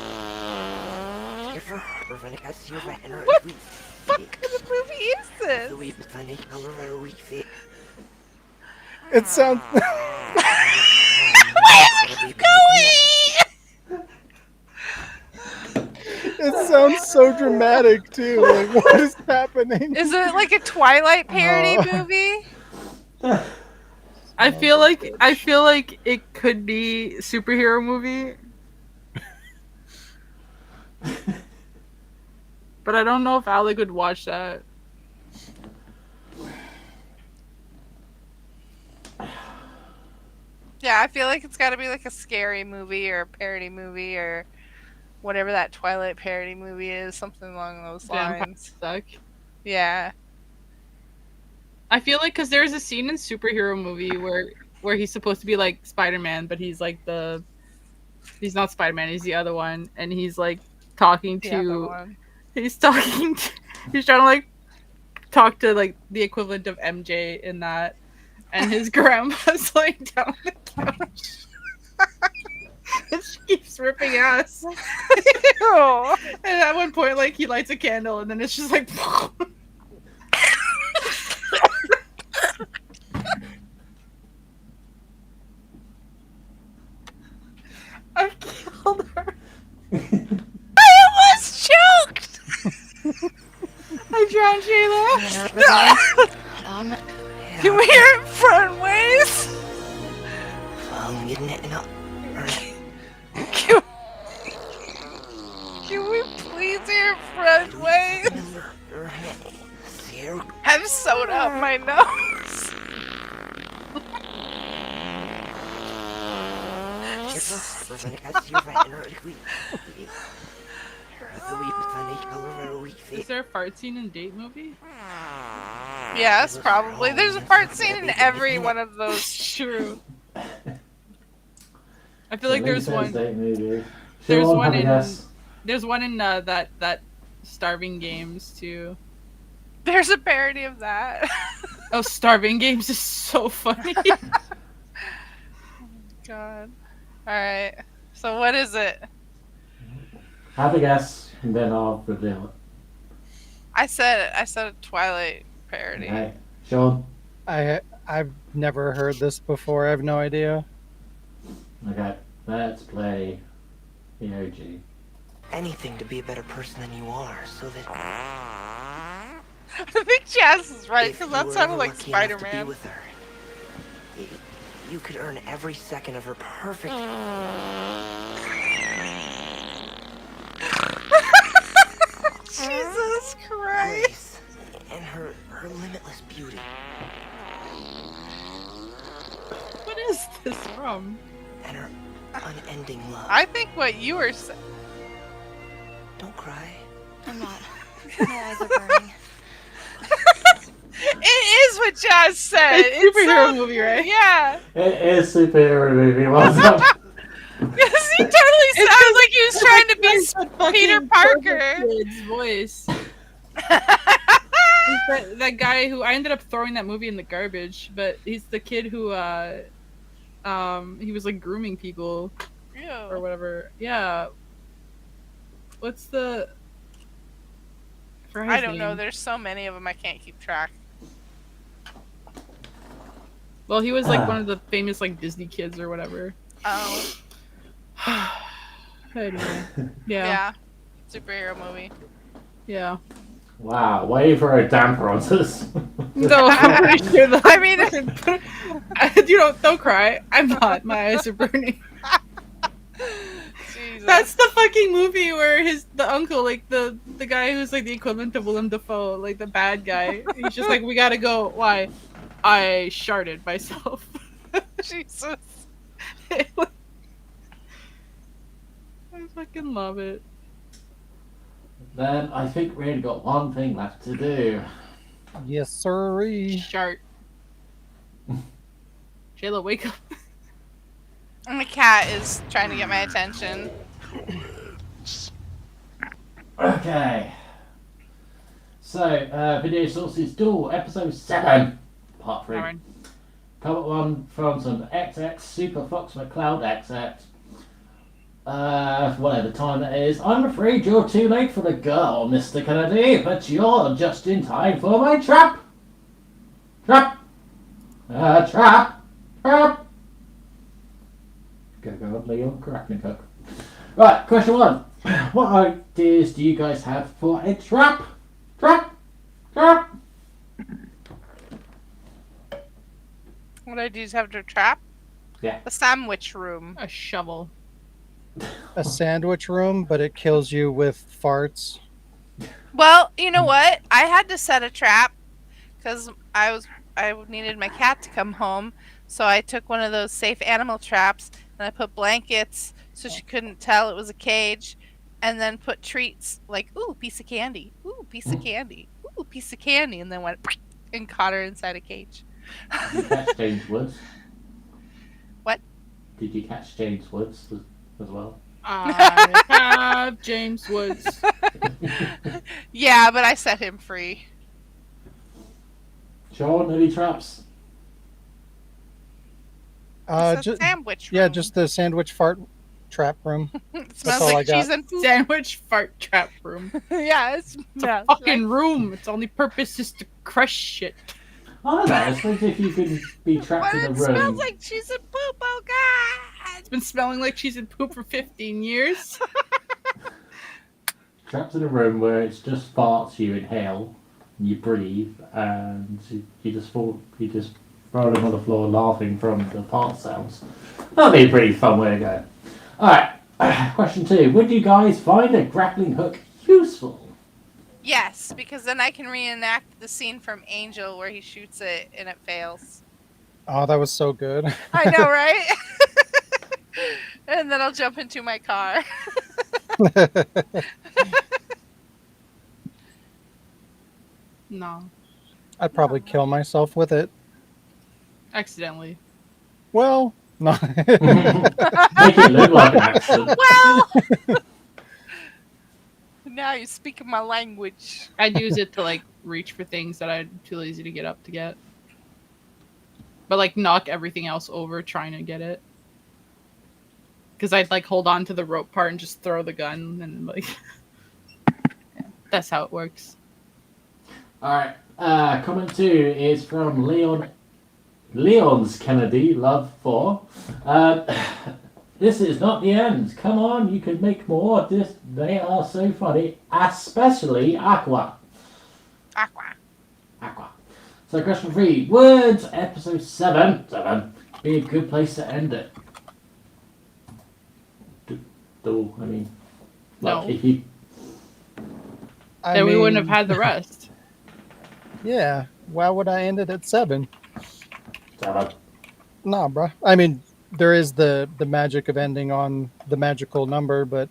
Ew. What the fuck kind of movie is this? It sounds it sounds so dramatic too. Like what is happening? Is it like a Twilight parody Oh. movie? I feel like it could be superhero movie. But I don't know if Alec would watch that. Yeah, I feel like it's got to be like a scary movie or a parody movie or whatever that Twilight parody movie is, something along those Vampire lines. suck. Yeah. I feel like because there's a scene in superhero movie where he's supposed to be like Spider-Man, but he's like he's not Spider-Man, he's the other one, and he's like talking The other to one. he's trying to like talk to like the equivalent of MJ in that, and his grandma's laying down on the couch. And she keeps ripping ass. Ew. And at one point, like, he lights a candle, and then it's just like... I killed her. I almost choked! I drowned Shayla. Can we hear it front ways? Can we please hear front ways? Have soda up my nose. Is there a fart scene in Date movie? Yes, probably. There's a fart scene in every one of those. True. I feel like there's one. Movie. There's Sean, one have a in. guess? There's one in that Starving Games too. There's a parody of that. Oh, Starving Games is so funny. God. All right. So what is it? Have a guess, and then I'll reveal it. I said a Twilight parody. Okay, Sean. I've never heard this before. I have no idea. Okay, let's play the OG. Anything to be a better person than you are, so that I think Jazz is right if because you that were sounded ever like lucky enough to be Spider-Man. with her, you could earn every second of her perfect. Jesus Christ! Grace and her limitless beauty. What is this from? And her unending love. I think what you were saying. Don't cry. I'm not. My eyes are burning. It is what Jazz said. It's a superhero movie, right? Yeah. It is a superhero movie. Well done. Because he totally sounds like he was trying to be Peter Parker. Kid's voice. that guy who I ended up throwing that movie in the garbage, but he's the kid who he was like grooming people or whatever. Yeah. What's the? I don't know. There's so many of them. I can't keep track. Well, he was like one of the famous like Disney kids or whatever. Oh. Anyway, Yeah. Superhero movie. Yeah. Wow, why you throw a damper on this? No, I'm pretty sure that. I mean, don't cry. I'm not. My eyes are burning. Jesus. That's the fucking movie where the uncle, like the guy who's like the equivalent of Willem Dafoe, like the bad guy. He's just like, we gotta go. Why? I sharted myself. Jesus. I fucking love it. Then I think we only got one thing left to do. Yes, sirree. Shart. Shayla, wake up. And the cat is trying to get my attention. Okay. So, Video Sources Duel, Episode 7, Part 3. Aaron. Comment 1 from some XX Super Fox McCloud XX. Whatever time that is. I'm afraid you're too late for the girl, Mr. Kennedy, but you're just in time for my trap! Trap! Trap! Trap! Go on, Leon Kraknicuk. Right, question 1. What ideas do you guys have for a trap? Trap! Trap! What ideas have to trap? Yeah. The sandwich room. A shovel. A sandwich room, but it kills you with farts. Well, you know what? I had to set a trap because I needed my cat to come home, so I took one of those safe animal traps and I put blankets so she couldn't tell it was a cage, and then put treats like ooh piece of candy, ooh piece of candy, ooh piece of candy, and then went and caught her inside a cage. Did you catch James Woods? What? Did you catch James Woods as well? I have James Woods. Yeah, but I set him free. Sean, any traps? It's a sandwich room. Yeah, just the sandwich fart trap room. It That's smells all I like got. cheese and poop. Sandwich fart trap room. Yeah, It's a fucking room. Its only purpose is to crush shit. I don't know, I suppose if you can be trapped But in a it room. smells like cheese and poop. Oh god! It's been smelling like cheese and poop for 15 years. Trapped in a room where it's just farts you inhale, and you breathe, and you just throw them on the floor laughing from the fart sounds. That'd be a pretty fun way to go. Alright, question 2. Would you guys find a grappling hook useful? Yes, because then I can reenact the scene from Angel where he shoots it and it fails. Oh, that was so good. I know, right? And then I'll jump into my car. No. I'd probably kill myself with it. Accidentally. Well, no. Make it look like an accident. Well, now you're speaking my language. I'd use it to like reach for things that I'm too lazy to get up to get. but like knock everything else over trying to get it. Because I'd like hold on to the rope part and just throw the gun and like yeah, that's how it works. Alright, comment 2 is from Leon's Kennedy, love 4. This is not the end. Come on, you can make more. They are so funny, especially Aqua. Aqua. So question 3, words, episode 7. Be a good place to end it. I mean, No. if you... Then we wouldn't have had the rest. Yeah. Why would I end it at 7? 7. Nah, bruh. I mean, there is the magic of ending on the magical number, but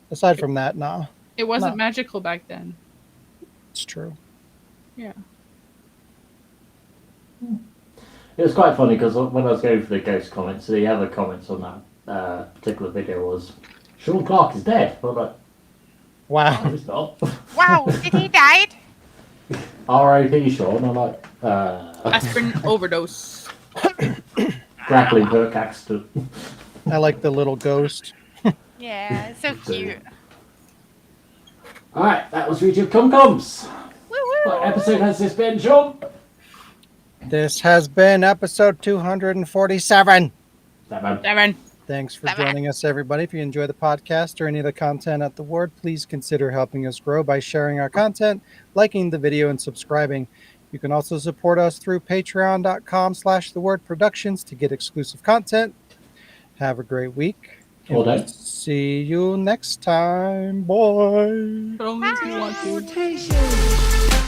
aside from that, nah. It wasn't magical back then. It's true. Yeah. It was quite funny because when I was going for the ghost comments, the other comments on that particular video was, Sean Clark is dead. I was like, wow. No, he's not. Wow, did he die? R.I.P. Sean. I'm like, Aspirin overdose. grappling hook accident. I like the little ghost. Yeah, it's so cute. Alright, that was YouTube Comcoms. What episode has this been, Sean? This has been episode 247. 7. Thanks for joining us, everybody. If you enjoy the podcast or any of the content at The Ward, please consider helping us grow by sharing our content, liking the video, and subscribing. You can also support us through patreon.com/thewordproductions to get exclusive content. Have a great week. All day. See you next time. Bye. But only if you want to.